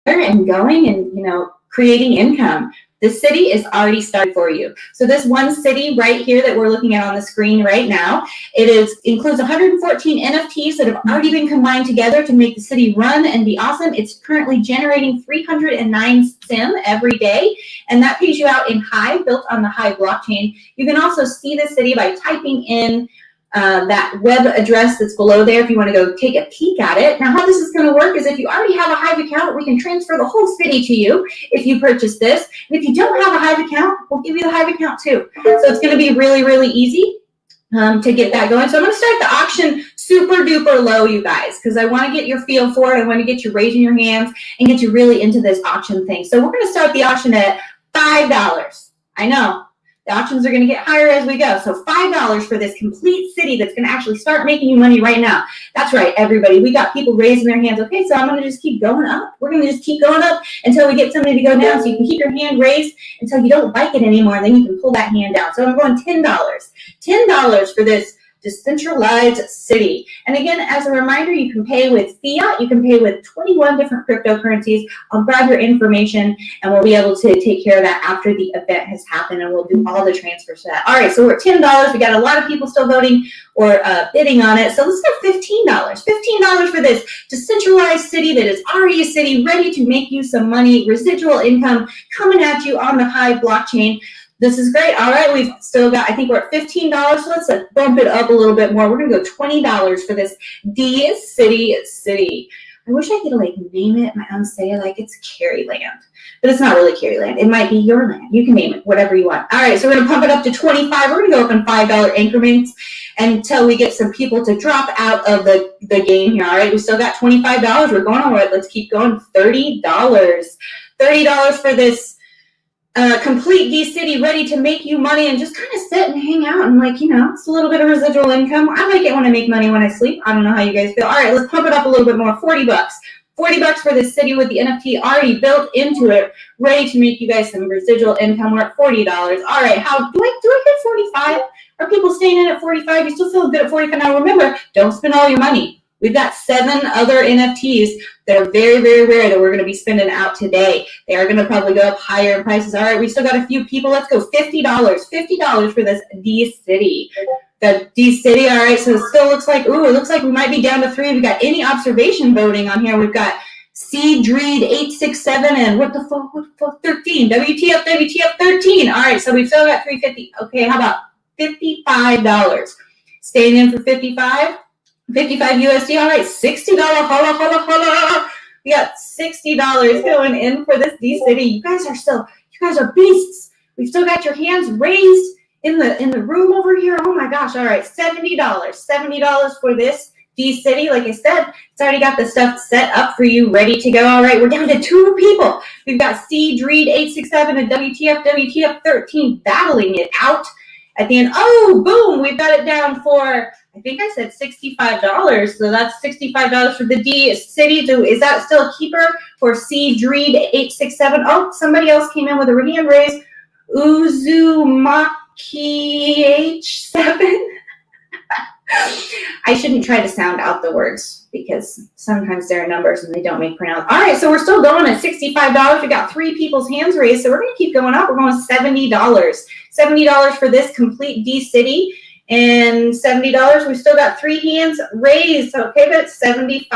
And going and, you know, creating income. The city is already started for you. So this one city right here that we're looking at on the screen right now, includes 114 NFTs that have already been combined together to make the city run and be awesome. It's currently generating 309 SIM every day, and that pays you out in Hive, built on the Hive blockchain. You can also see the city by typing in that web address that's below there if you want to go take a peek at it. Now, how this is going to work is if you already have a Hive account, we can transfer the whole city to you if you purchase this. And if you don't have a Hive account, we'll give you the Hive account too. So it's going to be really, really easy to get that going. So I'm going to start the auction super duper low, you guys, because I want to get your feel for it. I want to get you raising your hands and get you really into this auction thing. So we're going to start the auction at $5. I know. The auctions are going to get higher as we go. So $5 for this complete city that's going to actually start making you money right now. That's right, everybody. We got people raising their hands. Okay, so I'm going to just keep going up. We're going to just keep going up until we get somebody to go down. So you can keep your hand raised until you don't like it anymore, and then you can pull that hand down. So I'm going $10. $10 for this decentralized city. And again, as a reminder, you can pay with fiat, you can pay with 21 different cryptocurrencies. I'll grab your information and we'll be able to take care of that after the event has happened, and we'll do all the transfers to that. All right, so we're at $10. We got a lot of people still voting or bidding on it. So let's go $15. $15 for this decentralized city that is already a city ready to make you some money, residual income coming at you on the Hive blockchain. This is great. All right, we've still got, I think we're at $15. So let's bump it up a little bit more. We're going to go $20 for this city. I wish I could like name it my own, say it like it's Caryland, but it's not really Caryland. It might be your land. You can name it whatever you want. All right, so we're going to pump it up to 25. We're going to go up in $5 increments until we get some people to drop out of the game here. All right, we still got $25. We're going all right. Let's keep going. $30. $30 for this complete D city ready to make you money and just kind of sit and hang out and, like, you know, it's a little bit of residual income. I like it when I make money when I sleep. I don't know how you guys feel. All right, let's pump it up a little bit more. $40. $40 for this city with the NFT already built into it, ready to make you guys some residual income. We're at $40. All right, how do I hit 45? Are people staying in at 45? You still feel good at 45? Now remember, don't spend all your money. We've got 7 other NFTs that are very, very rare that we're going to be spending out today. They are going to probably go up higher in prices. All right, we still got a few people. Let's go $50. $50 for this D City. The D City, all right, so it still looks like, ooh, it looks like we might be down to 3. We've got any observation voting on here. We've got Dreed 867 and what the fuck 13. WTF 13. All right, so we've still got 350. Okay, how about $55? Staying in for 55. 55 USD. All right, $60. Holla. We got $60 going in for this D City. You guys are beasts. We've still got your hands raised in the room over here. Oh my gosh. All right, $70. $70 for this D City. Like I said, it's already got the stuff set up for you, ready to go. All right, we're down to 2 people. We've got Dreed 867 and WTF 13 battling it out at the end. Oh, boom, we've got it down for, I think I said $65. So that's $65 for the D City. Is that still a keeper for Dreed 867? Oh, somebody else came in with a hand raise. Uzumaki H7. I shouldn't try to sound out the words because sometimes there are numbers and they don't make pronounce. All right, so we're still going at $65. We got 3 people's hands raised, so we're going to keep going up. We're going $70. $70 for this complete D City. And $70, we've still got 3 hands raised. Okay, that's $75.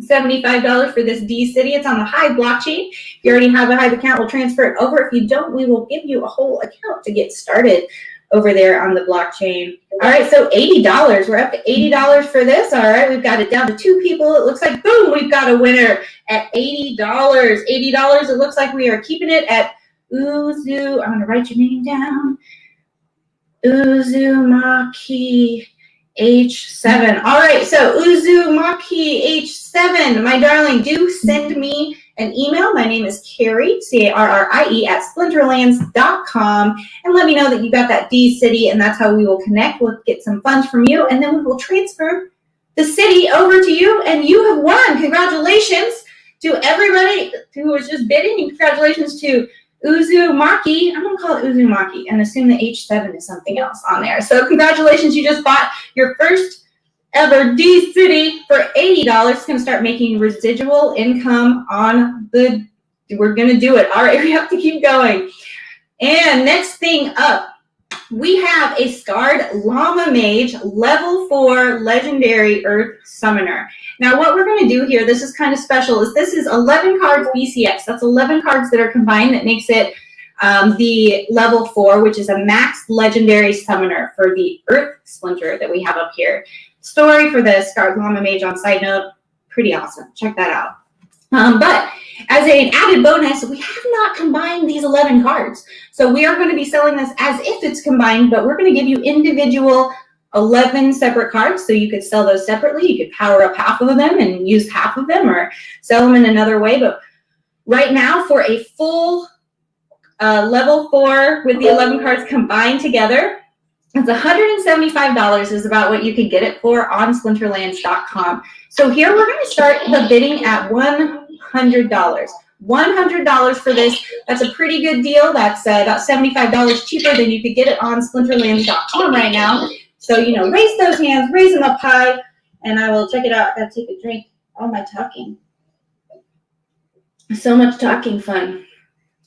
$75 for this D City. It's on the Hive blockchain. If you already have a Hive account, we'll transfer it over. If you don't, we will give you a whole account to get started. over there on the blockchain. All right, so $80. We're up to $80 for this. All right, we've got it down to 2 people. It looks like, boom, we've got a winner at $80. $80. It looks like we are keeping it at Uzu. I'm going to write your name down. Uzumaki H7. All right, so Uzumaki H7, my darling, do send me an email. My name is Carrie, Carrie, at splinterlands.com, and let me know that you got that D city, and that's how we will connect. We'll get some funds from you, and then we will transfer the city over to you, and you have won. Congratulations to everybody who was just bidding, and congratulations to Uzumaki. I'm going to call it Uzumaki and assume the H7 is something else on there. So congratulations, you just bought your first ever D City for $80. It's going to start making residual income on the, we're going to do it. All right, we have to keep going. And next thing up, we have a Scarred Llama Mage level 4 legendary Earth Summoner. Now what we're going to do here, this is kind of special, is this is 11 cards BCX. That's 11 cards that are combined that makes it the level 4, which is a max legendary summoner for the Earth Splinter that we have up here. Story for the Scarred Llama Mage on side note, pretty awesome. Check that out. But as an added bonus, we have not combined these 11 cards. So we are going to be selling this as if it's combined, but we're going to give you individual 11 separate cards. So you could sell those separately. You could power up half of them and use half of them, or sell them in another way. But right now, for a full level 4 with the 11 cards combined together, it's $175 is about what you can get it for on splinterlands.com. So here we're going to start the bidding at $100. $100 for this. That's a pretty good deal. That's about $75 cheaper than you could get it on splinterlands.com right now. So, you know, raise those hands, raise them up high, and I will check it out. I gotta take a drink. All my talking. So much talking fun.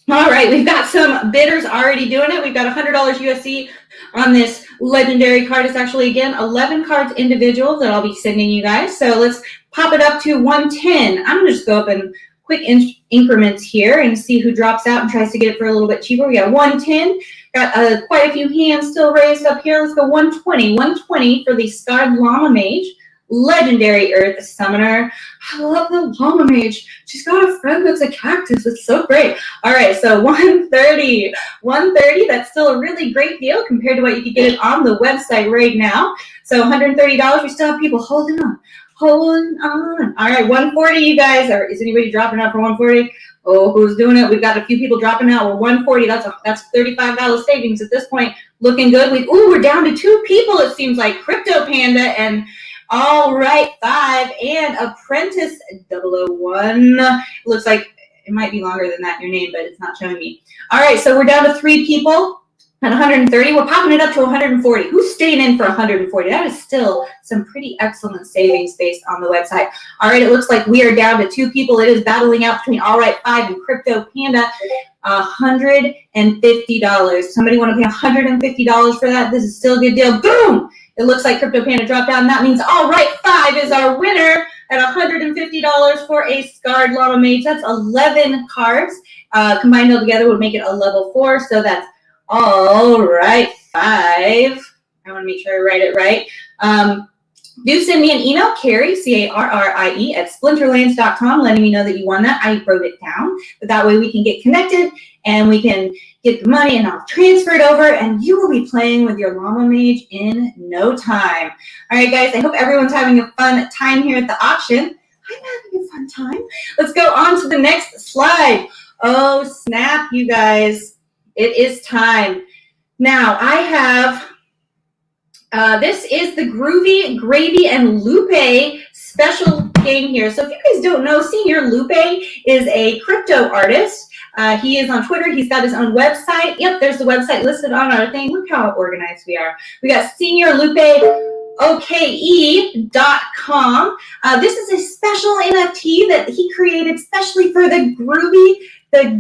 All right, we've got some bidders already doing it. We've got $100 USD on this legendary card. It's actually, again, 11 cards individual that I'll be sending you guys. So let's pop it up to 110. I'm going to just go up in quick increments here and see who drops out and tries to get it for a little bit cheaper. We got 110. Got quite a few hands still raised up here. Let's go 120. 120 for the Scarred Llama Mage. Legendary Earth Summoner. I love the Llama Mage. She's got a friend that's a cactus. It's so great. All right, so 130. 130, that's still a really great deal compared to what you could get it on the website right now. So $130, we still have people holding on. Holding on. All right, 140, you guys. Is anybody dropping out for 140? Oh, who's doing it? We've got a few people dropping out. Well, 140, that's $35 savings at this point. Looking good. We're down to 2 people, it seems like. Crypto Panda and all right, 5 and Apprentice 001. It looks like it might be longer than that, your name, but it's not showing me. All right, so we're down to 3 people at 130. We're popping it up to 140. Who's staying in for 140? That is still some pretty excellent savings based on the website. All right, it looks like we are down to 2 people. It is battling out between All Right 5 and Crypto Panda. $150. Somebody want to pay $150 for that? This is still a good deal. Boom! It looks like Crypto Panda dropped down. That means All Right 5 is our winner at $150 for a Scarred Llama Mage. That's 11 cards. Combined all together would make it a level 4. So that's All Right 5. I want to make sure I write it right. Do send me an email, Carrie, Carrie, at splinterlands.com, letting me know that you won that. I wrote it down, but that way we can get connected and we can get the money and I'll transfer it over and you will be playing with your Llama Mage in no time. All right, guys, I hope everyone's having a fun time here at the auction. I'm having a fun time. Let's go on to the next slide. Oh, snap, you guys. It is time. Now, I have... this is the Groovy, Gravy, and Lupe special game here. So if you guys don't know, Senior Lupe is a crypto artist. He is on Twitter. He's got his own website. Yep, there's the website listed on our thing. Look how organized we are. We got SeniorLupeOKE.com. This is a special NFT that he created specially for the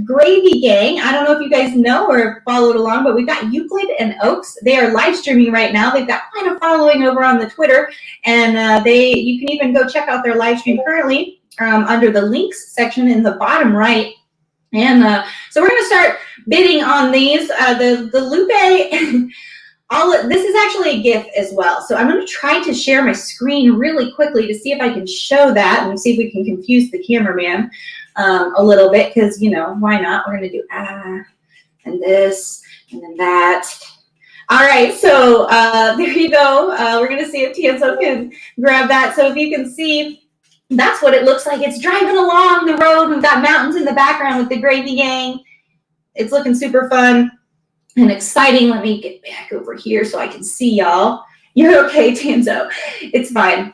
Gravy Gang. I don't know if you guys know or followed along, but we've got Euclid and Oaks. They are live streaming right now. They've got quite a following over on the Twitter, and you can even go check out their live stream currently under the links section in the bottom right. And so we're going to start bidding on these. The Lupe this is actually a GIF as well. So I'm going to try to share my screen really quickly to see if I can show that and see if we can confuse the cameraman a little bit, because, you know, why not? We're going to do and this and then that. All right, so there you go. We're going to see if Tienzo can grab that. So if you can see, that's what it looks like. It's driving along the road. We've got mountains in the background with the Gravy Gang. It's looking super fun and exciting. Let me get back over here so I can see y'all. You're okay, Tienzo. It's fine.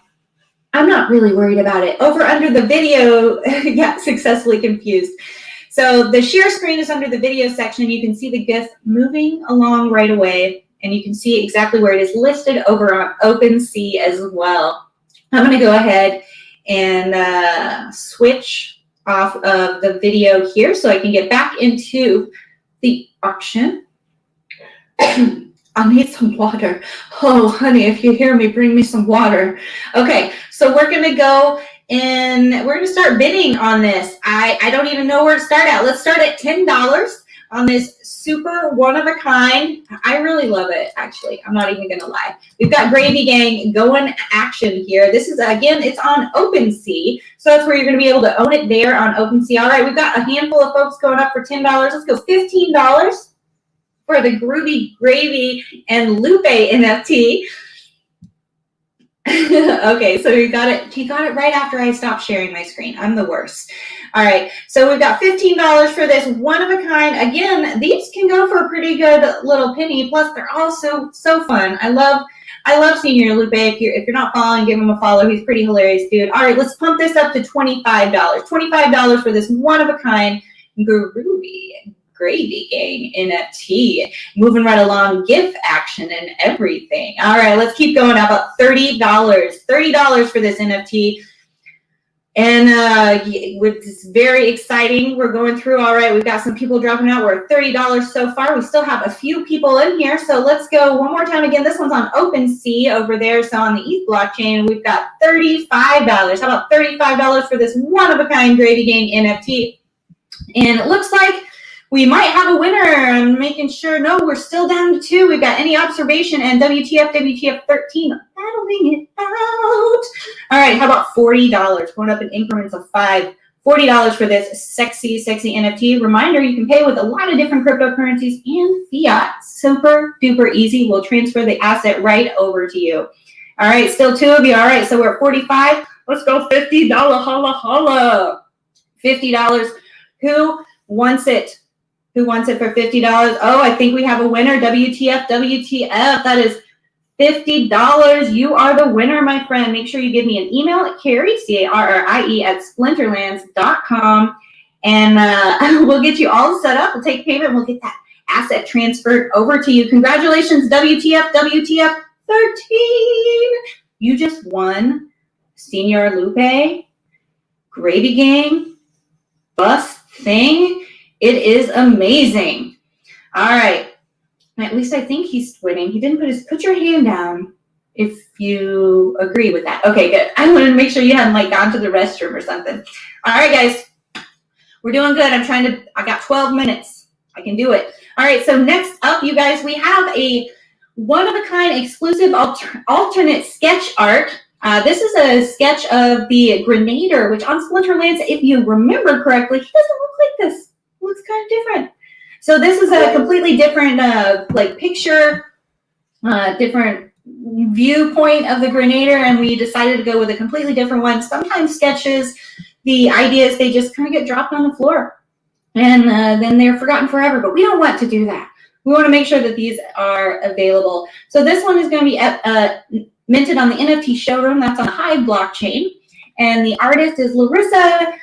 I'm not really worried about it. Over under the video, got successfully confused. So the share screen is under the video section. You can see the GIF moving along right away, and you can see exactly where it is listed over on OpenSea as well. I'm going to go ahead and switch off of the video here so I can get back into the auction. I need some water. Oh, honey, if you hear me, bring me some water. Okay, so we're going to go and we're going to start bidding on this. I don't even know where to start at. Let's start at $10 on this super one-of-a-kind. I really love it, actually. I'm not even going to lie. We've got Gravy Gang going action here. This is, again, it's on OpenSea, so that's where you're going to be able to own it there on OpenSea. All right, we've got a handful of folks going up for $10. Let's go $15 for the Groovy Gravy and Lupe NFT. Okay, so you got it. He got it right after I stopped sharing my screen. I'm the worst. All right, so we've got $15 for this one of a kind. Again, these can go for a pretty good little penny. Plus, they're all so fun. I love Senior Lupe. If you're not following, give him a follow. He's pretty hilarious, dude. All right, let's pump this up to $25. $25 for this one of a kind Groovy Gravy Gang NFT. Moving right along, GIF action and everything. All right, let's keep going. How about $30? $30 for this NFT. And it's very exciting. We're going through. All right, we've got some people dropping out. We're at $30 so far. We still have a few people in here. So let's go one more time. Again, this one's on OpenSea over there. So on the ETH blockchain, we've got $35. How about $35 for this one-of-a-kind Gravy Gang NFT? And it looks like we might have a winner. I'm making sure. No, we're still down to 2. We've got any observation and WTF 13. Battling it out. All right, how about $40? Going up in increments of 5. $40 for this sexy NFT. Reminder, you can pay with a lot of different cryptocurrencies and fiat. Super duper easy. We'll transfer the asset right over to you. All right, still 2 of you. All right, so we're at 45. Let's go $50. Holla holla. $50. Who wants it? Who wants it for $50? Oh, I think we have a winner. WTF. That is $50. You are the winner, my friend. Make sure you give me an email at Carrie, CARRIE, at splinterlands.com. And we'll get you all set up. We'll take payment. We'll get that asset transferred over to you. Congratulations, WTF 13. You just won Senior Lupe, Gravy Gang, Bust Thing. It is amazing. All right. At least I think he's winning. He didn't put your hand down if you agree with that. Okay, good. I wanted to make sure you hadn't gone to the restroom or something. All right, guys. We're doing good. I got 12 minutes. I can do it. All right, so next up, you guys, we have a one-of-a-kind exclusive alternate sketch art. This is a sketch of the Grenader, which on Splinterlands, if you remember correctly, he doesn't look like this. Looks kind of different. So this is a completely different picture, different viewpoint of the Grenader, and we decided to go with a completely different one. Sometimes sketches, the idea is they just kind of get dropped on the floor, and then they're forgotten forever, but we don't want to do that. We want to make sure that these are available. So this one is going to be minted on the NFT showroom. That's on Hive blockchain, and the artist is Larissa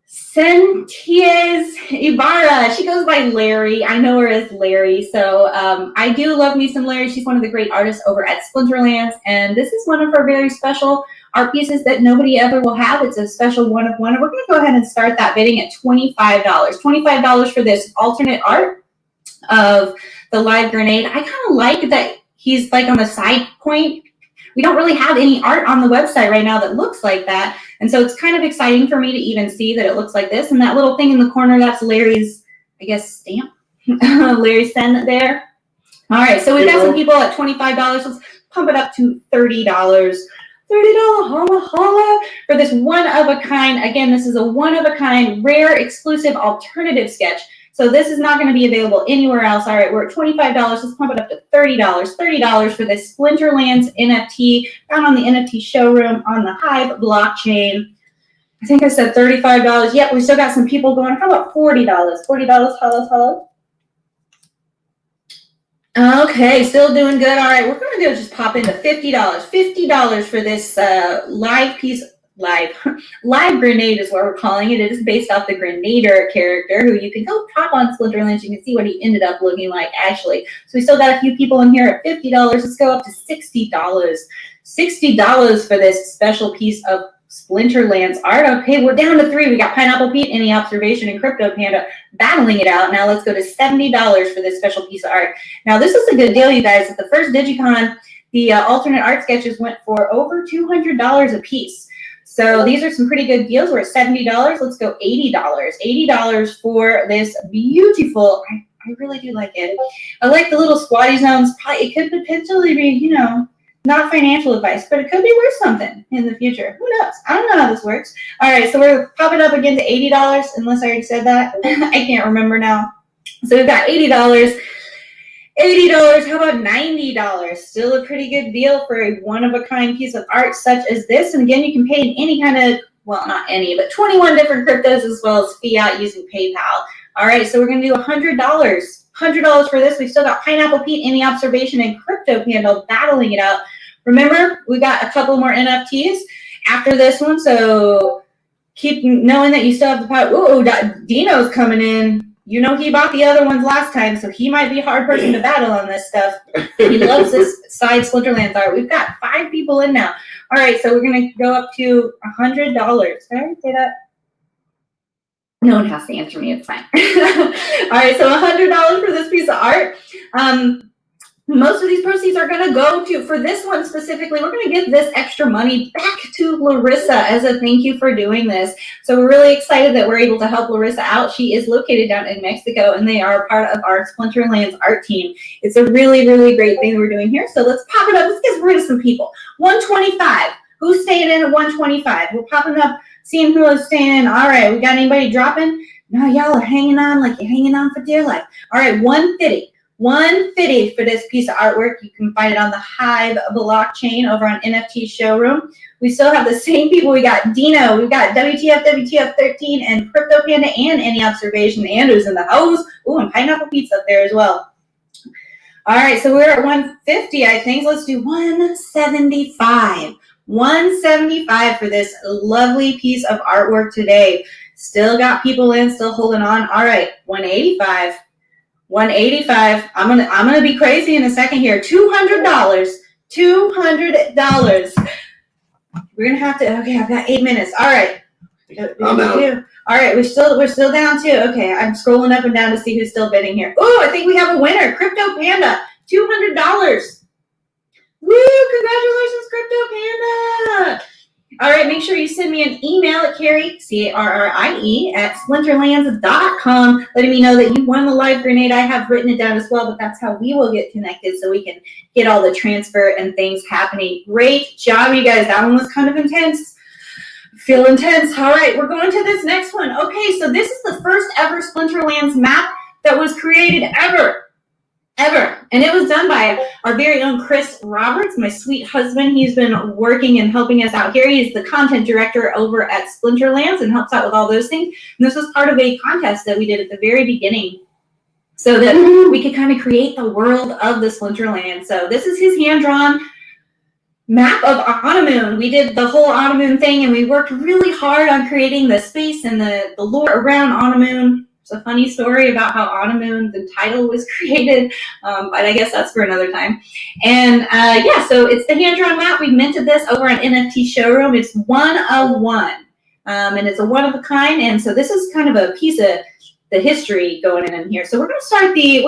Sentiez Ibarra. She goes by Larry. I know her as Larry. So I do love me some Larry. She's one of the great artists over at Splinterlands. And this is one of her very special art pieces that nobody ever will have. It's a special one of one. And we're going to go ahead and start that bidding at $25. $25 for this alternate art of the live grenade. I kind of like that he's on the side point. We don't really have any art on the website right now that looks like that. And so it's kind of exciting for me to even see that it looks like this. And that little thing in the corner, that's Larry's, I guess, stamp. Larry's send there. All right, so we've got some people at $25. Let's pump it up to $30. $30 holla holla for this one-of-a-kind. Again, this is a one-of-a-kind, rare, exclusive, alternative sketch. So this is not going to be available anywhere else. All right, we're at $25. Let's pump it up to $30. $30 for this Splinterlands NFT found on the NFT showroom on the Hive blockchain. I think I said $35. Yep, we still got some people going. How about $40? $40, holla. Okay, still doing good. All right, we're going to just pop into $50. $50 for this live grenade is what we're calling it. It is based off the Grenader character who you can go pop on Splinterlands. You can see what he ended up looking like actually. So we still got a few people in here at $50. Let's go up to $60. $60 for this special piece of Splinterlands art. Okay, we're down to 3. We got Pineapple Pete, Any Observation, and Crypto Panda battling it out. Now let's go to $70 for this special piece of art. Now this is a good deal, you guys. At the first Dygycon, the alternate art sketches went for over $200 a piece. So these are some pretty good deals. We're at $70. Let's go $80. $80 for this beautiful, I really do like it. I like the little squatty zones. It could potentially be, you know, not financial advice, but it could be worth something in the future. Who knows? I don't know how this works. All right, so we're popping up again to $80, unless I already said that. I can't remember now. So we've got $80. $80, how about $90? Still a pretty good deal for a one-of-a-kind piece of art such as this. And again, you can pay in any kind of, well, not any, but 21 different cryptos as well as fiat using PayPal. All right, so we're going to do $100. $100 for this. We've still got Pineapple Pete, Any Observation, and Crypto Panda battling it out. Remember, we got a couple more NFTs after this one, so keep knowing that you still have the pot. Ooh, Dino's coming in. You know he bought the other ones last time, so he might be a hard person to battle on this stuff. He loves this side Splinterlands art. We've got 5 people in now. All right, so we're going to go up to $100. Did I already say that? No one has to answer me. It's fine. All right, so $100 for this piece of art. Most of these proceeds are going to go to, for this one specifically, we're going to give this extra money back to Larissa as a thank you for doing this. So we're really excited that we're able to help Larissa out. She is located down in Mexico, and they are part of our Splinterlands art team. It's a really, really great thing we're doing here. So let's pop it up. Let's get rid of some people. 125. Who's staying in at 125? We're popping up, seeing who is staying in. All right, we got anybody dropping? No, y'all are hanging on like you're hanging on for dear life. All right, 150. 150 for this piece of artwork. You can find it on the Hive blockchain over on NFT showroom. We still have the same people. We got Dino, we've got WTF13, and Crypto Panda, and Any Observation. Andrew's in the house. Ooh, and Pineapple Pete's up there as well. All right, so we're at 150, I think. Let's do 175. 175 for this lovely piece of artwork today. Still got people in, still holding on. All right, 185. 185. I'm gonna be crazy in a second here. $200. $200. We're gonna have to. Okay, I've got 8 minutes. All right. I'm out. All right, we're still down too. Okay, I'm scrolling up and down to see who's still bidding here. Oh, I think we have a winner. Crypto Panda. $200. Woo! Congratulations, Crypto Panda. All right, make sure you send me an email at Carrie, CARRIE, at splinterlands.com, letting me know that you won the live grenade. I have written it down as well, but that's how we will get connected so we can get all the transfer and things happening. Great job, you guys. That one was kind of intense. Feel intense. All right, we're going to this next one. Okay, so this is the first ever Splinterlands map that was created ever. And it was done by our very own Chris Roberts, my sweet husband. He's been working and helping us out here. He's the content director over at Splinterlands and helps out with all those things. And this was part of a contest that we did at the very beginning so that we could kind of create the world of the Splinterlands. So this is his hand-drawn map of Anamoon. We did the whole Anamoon thing, and we worked really hard on creating the space and the lore around Anamoon. It's a funny story about how Anamoon, the title, was created, but I guess that's for another time. And yeah, so it's the hand-drawn map. We minted this over on NFT showroom. It's 1 of 1, and it's a one-of-a-kind. And so this is kind of a piece of the history going in here. So we're going to start the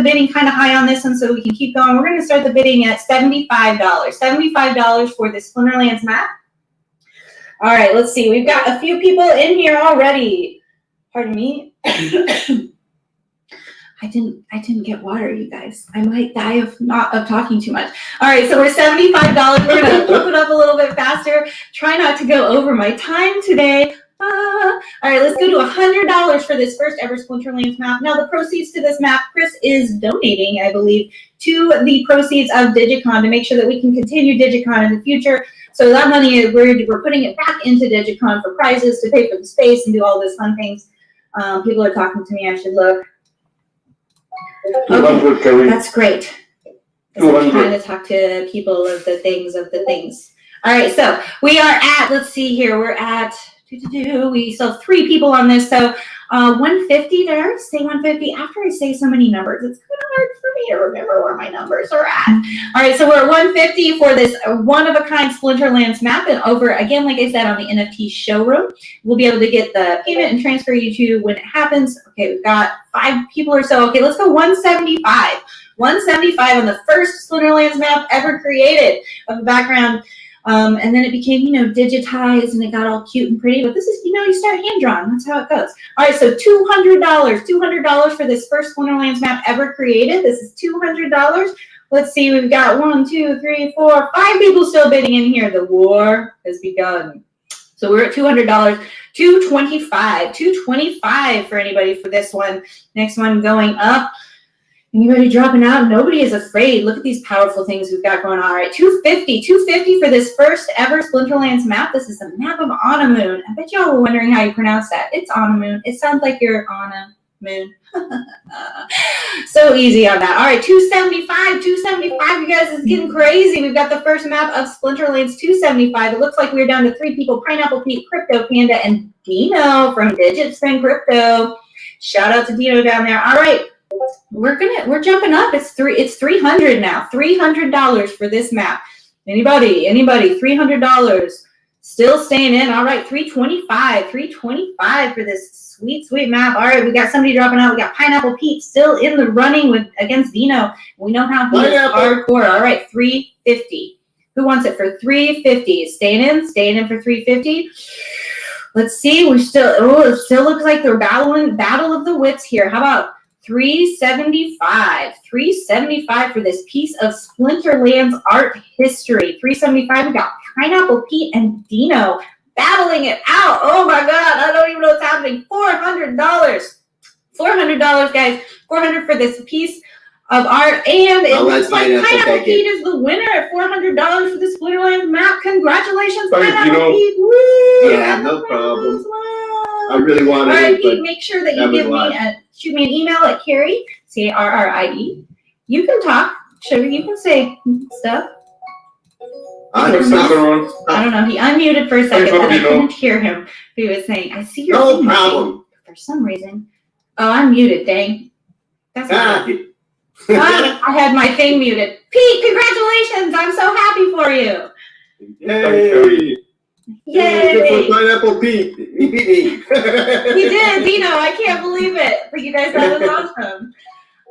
bidding kind of high on this one, so we can keep going. We're going to start the bidding at $75. $75 for the Splinterlands map. All right, let's see. We've got a few people in here already. Pardon me. I didn't get water, you guys. I might die of talking too much. All right, so we're $75. We're gonna flip it up a little bit faster. Try not to go over my time today. All right, let's go to $100 for this first ever Splinterlands map. Now the proceeds to this map, Chris is donating, I believe, to the proceeds of Dygycon to make sure that we can continue Dygycon in the future. So that money, we're putting it back into Dygycon for prizes to pay for the space and do all those fun things. People are talking to me, I should look. Okay, that's great. I'm trying to talk to people of the things. All right, so we are at, let's see here, we're at, we still have 3 people on this, so 150, did I already say 150? After I say so many numbers, it's kind of hard for me to remember where my numbers are at. All right, so we're at 150 for this one-of-a-kind Splinterlands map, and over, again, like I said, on the NFT showroom, we'll be able to get the payment and transfer you to when it happens. Okay, we've got 5 people or so. Okay, let's go 175. 175 on the first Splinterlands map ever created of the background. And then it became, digitized and it got all cute and pretty. But this is, you start hand-drawn. That's how it goes. All right, so $200. $200 for this first Splinterlands map ever created. This is $200. Let's see, we've got 1, 2, 3, 4, 5 people still bidding in here. The war has begun. So we're at $200. $225. $225 for anybody for this one. Next one going up. Anybody dropping out? Nobody is afraid. Look at these powerful things we've got going on. All right, $250. $250 for this first ever Splinterlands map. This is a map of Anamoon. I bet y'all were wondering how you pronounce that. It's Anamoon. It sounds like you're on a moon. So easy on that. All right, $275. $275, you guys, is getting crazy. We've got the first map of Splinterlands, $275. It looks like we're down to 3 people: Pineapple Pete, Crypto Panda, and Dino from Digit Spin Crypto. Shout out to Dino down there. All right. We're jumping up. It's $300 now. $300 for this map. Anybody, $300. Still staying in. All right, $325. $325 for this sweet map. All right, we got somebody dropping out. We got Pineapple Pete still in the running against Dino. We know how he is hardcore. All right, $350. Who wants it for $350? Staying in for $350. Let's see. It still looks like they're battle of the wits here. How about $375. $375 for this piece of Splinterlands art history. $375. We got Pineapple Pete and Dino battling it out. Oh my God, I don't even know what's happening. $400. $400, guys. $400 for this piece of art, and it looks like Pineapple Pete is the winner at $400 for the Splinterlands map. Congratulations, Pineapple Pete! Woo! Yeah, no problem. I really wanted it. All right, it, Pete, make sure that you shoot me an email at Carrie, C-A-R-R-I-E. You can talk. Sugar, you can say stuff. I don't know. He unmuted for a second, and I couldn't hear him. He was saying, I see your thing. No problem. For some reason. Oh, I'm muted, dang. That's I had my thing muted. Pete, congratulations! I'm so happy for you. Yay! Yay! Pineapple Pete. He beat me. He did, Dino. I can't believe it. But you guys, that was awesome.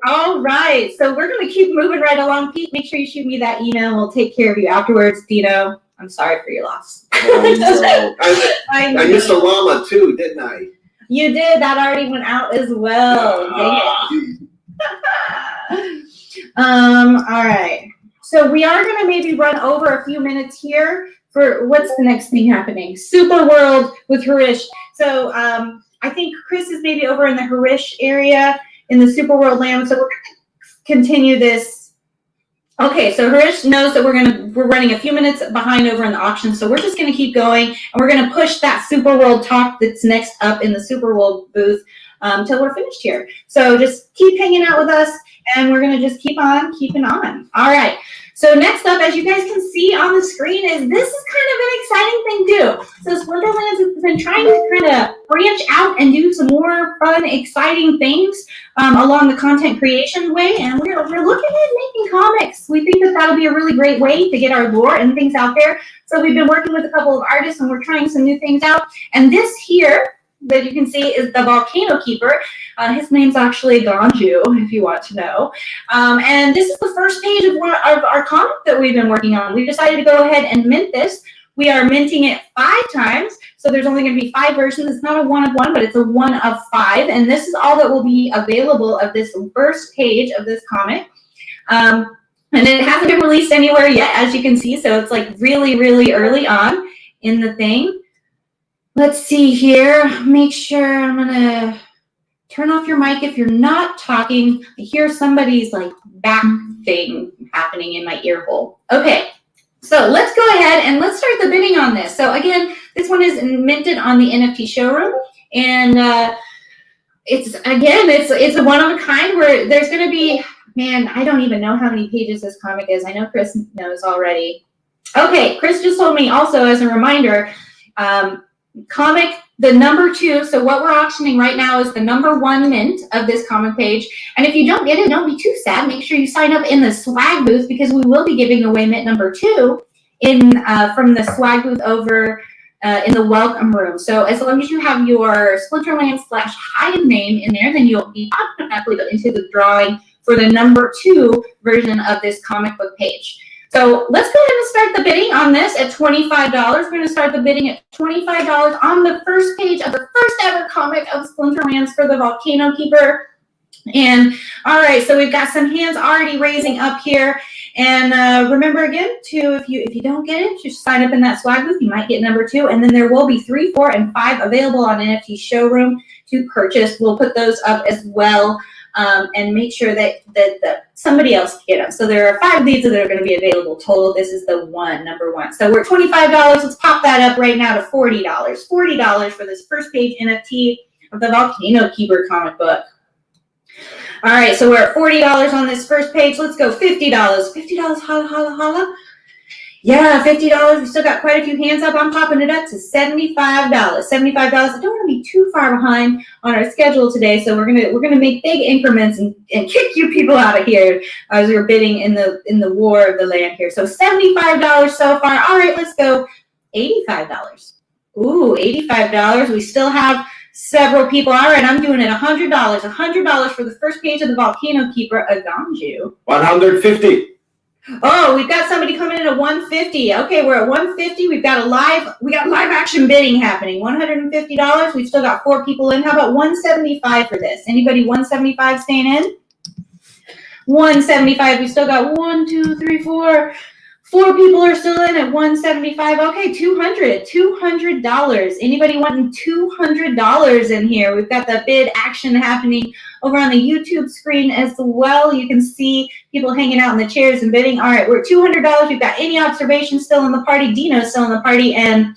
All right. So we're going to keep moving right along. Pete, make sure you shoot me that email. We'll take care of you afterwards. Dino, I'm sorry for your loss. I missed a llama too, didn't I? You did. That already went out as well. All right. So we are going to maybe run over a few minutes here for what's the next thing happening? Super World with Harish. So I think Chris is maybe over in the Harish area in the Super World land. So we're going to continue this. Okay, so Harish knows that we're running a few minutes behind over in the auction. So we're just going to keep going, and we're going to push that Super World talk that's next up in the Super World booth till we're finished here. So just keep hanging out with us, and we're going to just keep on keeping on. All right. So next up, as you guys can see on the screen, is this is kind of an exciting thing too. So Splinterlands has been trying to kind of branch out and do some more fun, exciting things along the content creation way, and we're looking at making comics. We think that that'll be a really great way to get our lore and things out there. So we've been working with a couple of artists, and we're trying some new things out. And this here that you can see is the Volcano Keeper. His name's actually Ganju, if you want to know. And this is the first page of our comic that we've been working on. We decided to go ahead and mint this We are minting it 5 times, so there's only going to be 5 versions. It's not a 1 of 1, but it's a 1 of 5, and this is all that will be available of this first page of this comic. And it hasn't been released anywhere yet, as you can see, so it's like really, really early on in the thing. Let's see here. Make sure I'm going to turn off your mic if you're not talking. I hear somebody's like back thing happening in my ear hole. Okay, so let's go ahead and let's start the bidding on this. So again, this one is minted on the NFT showroom, and it's a one of a kind where there's going to be, man, I don't even know how many pages this comic is. I know Chris knows already. Okay, Chris just told me also as a reminder, comic, the number 2, so what we're auctioning right now is the number 1 mint of this comic page. And if you don't get it, don't be too sad. Make sure you sign up in the swag booth, because we will be giving away mint number 2 in from the swag booth over in the welcome room. So as long as you have your Splinterlands/Hide name in there, then you'll be automatically put into the drawing for the number 2 version of this comic book page. So let's go ahead and start the bidding on this at $25. We're going to start the bidding at $25 on the first page of the first ever comic of Splinterlands for the Volcano Keeper. And all right, so we've got some hands already raising up here. And remember again, too, if you don't get it, just sign up in that swag booth. You might get number 2, and then there will be 3, 4, and 5 available on NFT Showroom to purchase. We'll put those up as well. And make sure that somebody else can get them. So there are 5 leads that are going to be available total. This is the number 1. So we're at $25. Let's pop that up right now to $40. $40 for this first page NFT of the Volcano Keeper comic book. All right, so we're at $40 on this first page. Let's go $50. $50, holla, holla, holla. Yeah, $50. We still got quite a few hands up. I'm popping it up to $75. $75. I don't want to be too far behind on our schedule today, so we're gonna make big increments and kick you people out of here as we're bidding in the war of the land here. So $75 so far. All right, let's go $85. Ooh, $85. We still have several people. All right, I'm doing it. $100. $100 for the first page of the Volcano Keeper, Aganju. 150. Oh, we've got somebody coming in at 150. Okay, we're at 150. We got live action bidding happening. $150. We've still got 4 people in. How about 175 for this? Anybody 175 staying in? 175. We still got 1, 2, 3, 4. 4 people are still in at 175. Okay, $200. Anybody wanting $200 in here? We've got the bid action happening over on the YouTube screen as well. You can see people hanging out in the chairs and bidding. All right, we're at $200. We've got Any Observation still in the party. Dino's still in the party, and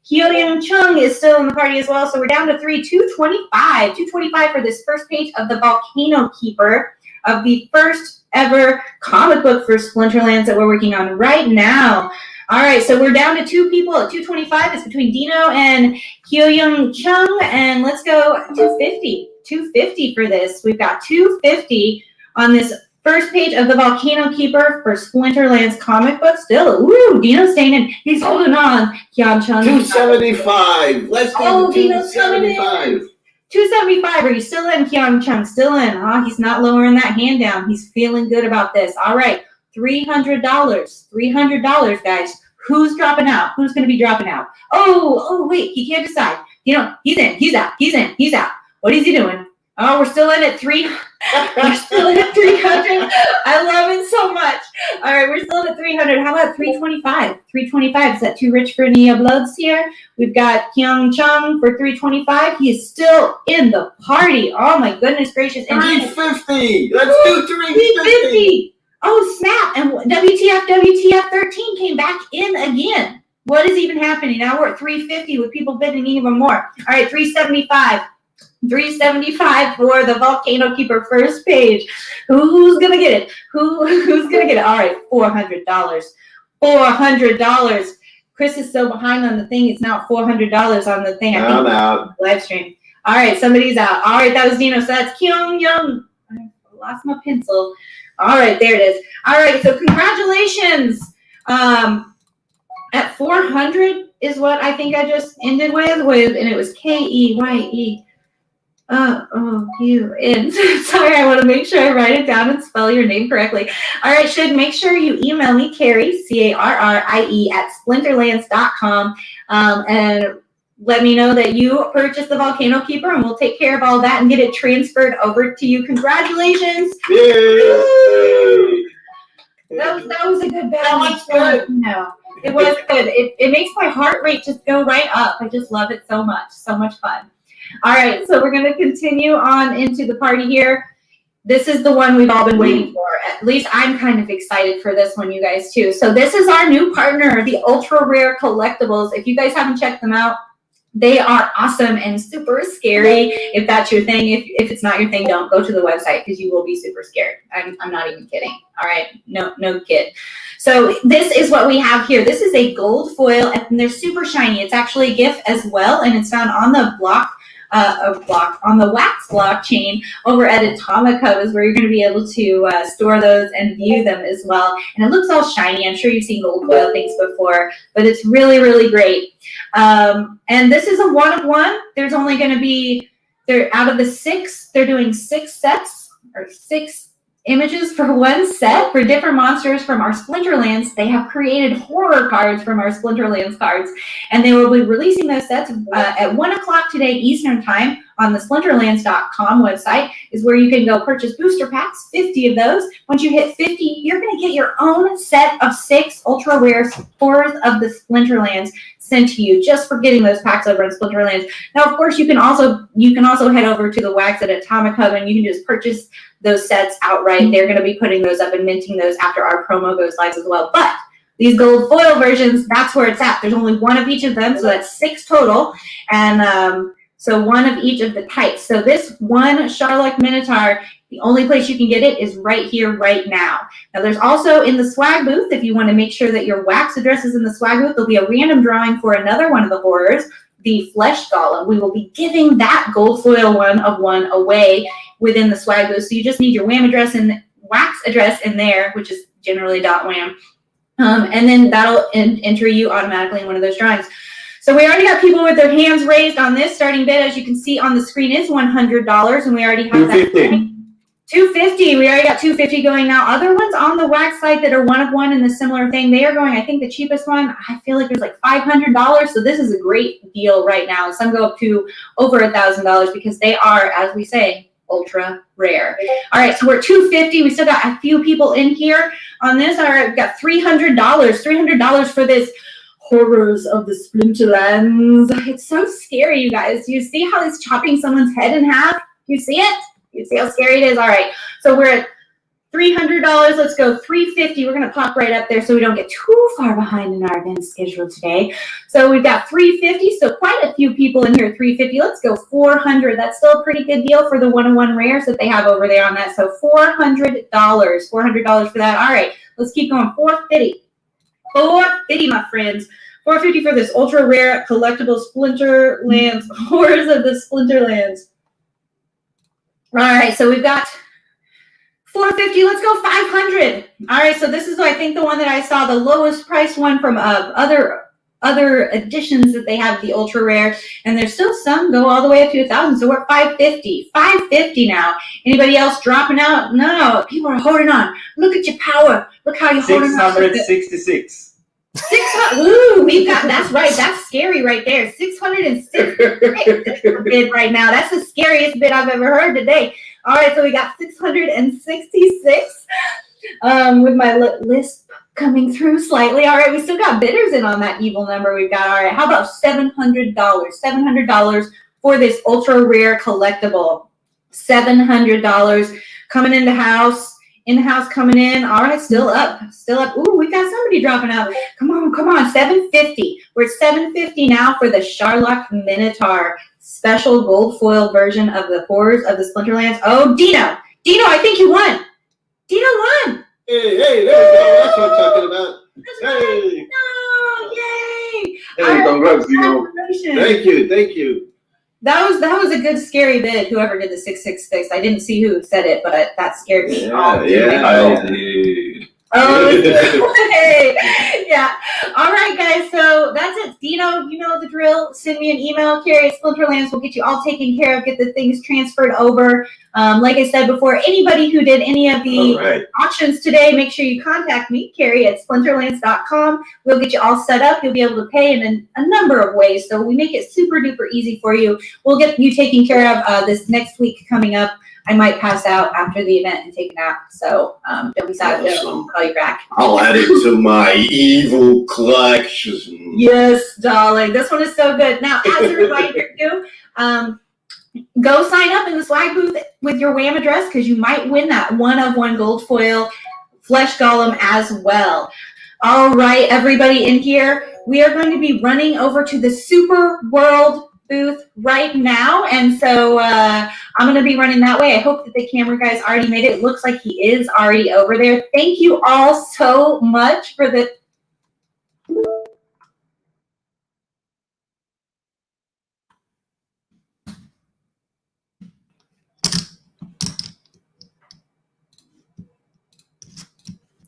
Hyo-Young Chung is still in the party as well. So we're down to 3, $225. $225 for this first page of the Volcano Keeper of the first ever comic book for Splinterlands that we're working on right now. All right, so we're down to 2 people at $225. It's between Dino and Hyo-Young Chung, and let's go $250. $250 for this. We've got $250 on this first page of the Volcano Keeper for Splinterlands comic book. Still, ooh, Dino's staying in. He's holding on. Hyo-Young Chung. $275. Let's go. Dino's coming in. $275. Are you still in, Hyo-Young Chung? Still in. Oh, he's not lowering that hand down. He's feeling good about this. All right, $300. $300, guys. Who's dropping out? Who's going to be dropping out? Oh, wait, he can't decide. You know, he's in, he's out, he's in, he's out. What is he doing? Oh, we're still in at 300. We're still in at 300. I love it so much. All right, we're still at 300. How about 325? 325. Is that too rich for any bloods here? We've got Hyo-Young Chung for 325. He is still in the party. Oh my goodness gracious. And 350. Let's do 350. Oh snap! And WTF 13 came back in again. What is even happening? Now we're at 350 with people bidding even more. All right, 375. 375 for the Volcano Keeper first page. Who's gonna get it? Who's gonna get it? All right, $400. $400. Chris is so behind on the thing. It's now $400 on the thing. I'm out. Live stream. All right, somebody's out. All right, that was Dino. So that's Hyo-Young. I lost my pencil. All right, there it is. All right, so congratulations. At 400 is what I think I just ended with, and it was Keye. you in. Sorry, I want to make sure I write it down and spell your name correctly. All right, Shug, make sure you email me, Carrie, Carrie, @splinterlands.com, and let me know that you purchased the Volcano Keeper, and we'll take care of all that and get it transferred over to you. Congratulations! Yay! That was a good bet. No, it was good. It makes my heart rate just go right up. I just love it so much. So much fun. All right, so we're going to continue on into the party here. This is the one we've all been waiting for. At least I'm kind of excited for this one, you guys, too. So this is our new partner, the Ultra Rare Collectibles. If you guys haven't checked them out, they are awesome and super scary. If that's your thing, if it's not your thing, don't go to the website because you will be super scared. I'm not even kidding. All right, no kid. So this is what we have here. This is a gold foil, and they're super shiny. It's actually a GIF as well, and it's found on the on the wax blockchain over at Atomico is where you're going to be able to store those and view them as well. And it looks all shiny. I'm sure you've seen gold foil things before, but it's really, really great. And this is a 1 of 1. There's only going to be, out of the 6, they're doing 6 sets or 6 images for one set for different monsters from our Splinterlands. They have created horror cards from our Splinterlands cards, and they will be releasing those sets at 1 o'clock today Eastern time on the Splinterlands.com website is where you can go purchase booster packs, 50 of those. Once you hit 50, you're going to get your own set of 6 ultra rare Spores of the Splinterlands sent to you just for getting those packs over in Splinterlands. Now, of course, you can also head over to the wax at Atomic Hub and you can just purchase those sets outright. They're going to be putting those up and minting those after our promo goes live as well. But these gold foil versions, that's where it's at. There's only 1 of each of them, so that's 6 total. And so 1 of each of the types. So this one Sharlock Minotaur, the only place you can get it is right here, right now. Now there's also in the swag booth, if you want to make sure that your wax address is in the swag booth, there'll be a random drawing for another one of the horrors, the Flesh Golem. We will be giving that gold foil 1 of 1 away within the swag booth. So you just need your WAM address and wax address in there, which is generally .wam. And then that'll enter you automatically in one of those drawings. So we already got people with their hands raised on this. Starting bid, as you can see on the screen, is $100, and we already have that. $250. We already got $250 going now. Other ones on the wax site that are 1 of 1 in the similar thing, they are going, I think the cheapest one, I feel like there's like $500. So this is a great deal right now. Some go up to over $1,000 because they are, as we say, ultra rare. All right, so we're at $250. We still got a few people in here on this. All right, we've got $300. $300 for this Horrors of the Splinterlands. It's so scary, you guys. Do you see how it's chopping someone's head in half? You see it? You see how scary it is? All right, so we're at $300. Let's go $350. We're going to pop right up there so we don't get too far behind in our event schedule today. So we've got $350. So quite a few people in here at $350. Let's go $400. That's still a pretty good deal for the 1 of 1 rares that they have over there on that. So $400. $400 for that. All right, let's keep going. $450. $450, my friends. $450 for this ultra rare collectible Splinterlands, Horrors of the Splinterlands. All right, so we've got $450. Let's go $500. All right, so this is, I think, the one that I saw, the lowest priced one from other editions that they have, the ultra rare, and there's still some go all the way up to $1,000. So we're at $550. $550 now. Anybody else dropping out? No, people are holding on. Look at your power. Look how you're holding on. 666. 600. Ooh, we've got, that's right. That's scary right there. 666 bid right now. That's the scariest bid I've ever heard today. All right, so we got 666 with my list coming through slightly. All right, we still got bidders in on that evil number we've got. All right, how about $700? $700 for this ultra rare collectible. $700 coming into house. In-house coming in. All right, still up. Ooh, we got somebody dropping out. Come on. $750. We're at $750 now for the Sharlock Minotaur special gold foil version of the Horrors of the Splinterlands. Oh, Dino, I think you won. Dino won. Hey, there we go. That's what I'm talking about. Hey. No, yay. Hey, congrats, Dino. Thank you. That was a good scary bid, whoever did the 666. I didn't see who said it, but that scared me. Yeah. Oh, hey. Yeah. All right, guys. So that's it Dino, you know the drill. Send me an email, Carrie at Splinterlands. We'll get you all taken care of, get the things transferred over. Like I said before, anybody who did any of the auctions today, make sure you contact me, Carrie at splinterlands.com. We'll get you all set up. You'll be able to pay in a number of ways. So we make it super duper easy for you. We'll get you taken care of this next week coming up. I might pass out after the event and take a nap. So don't be sad. I'll call you back. I'll add it to my evil collection. Yes, darling. This one is so good. Now, as a reminder too, go sign up in the swag booth with your WAM address because you might win that 1-of-1 gold foil flesh golem as well. All right, everybody in here, we are going to be running over to the Super World booth right now, and so I'm going to be running that way. I hope that the camera guys already made it. It looks like he is already over there. Thank you all so much for the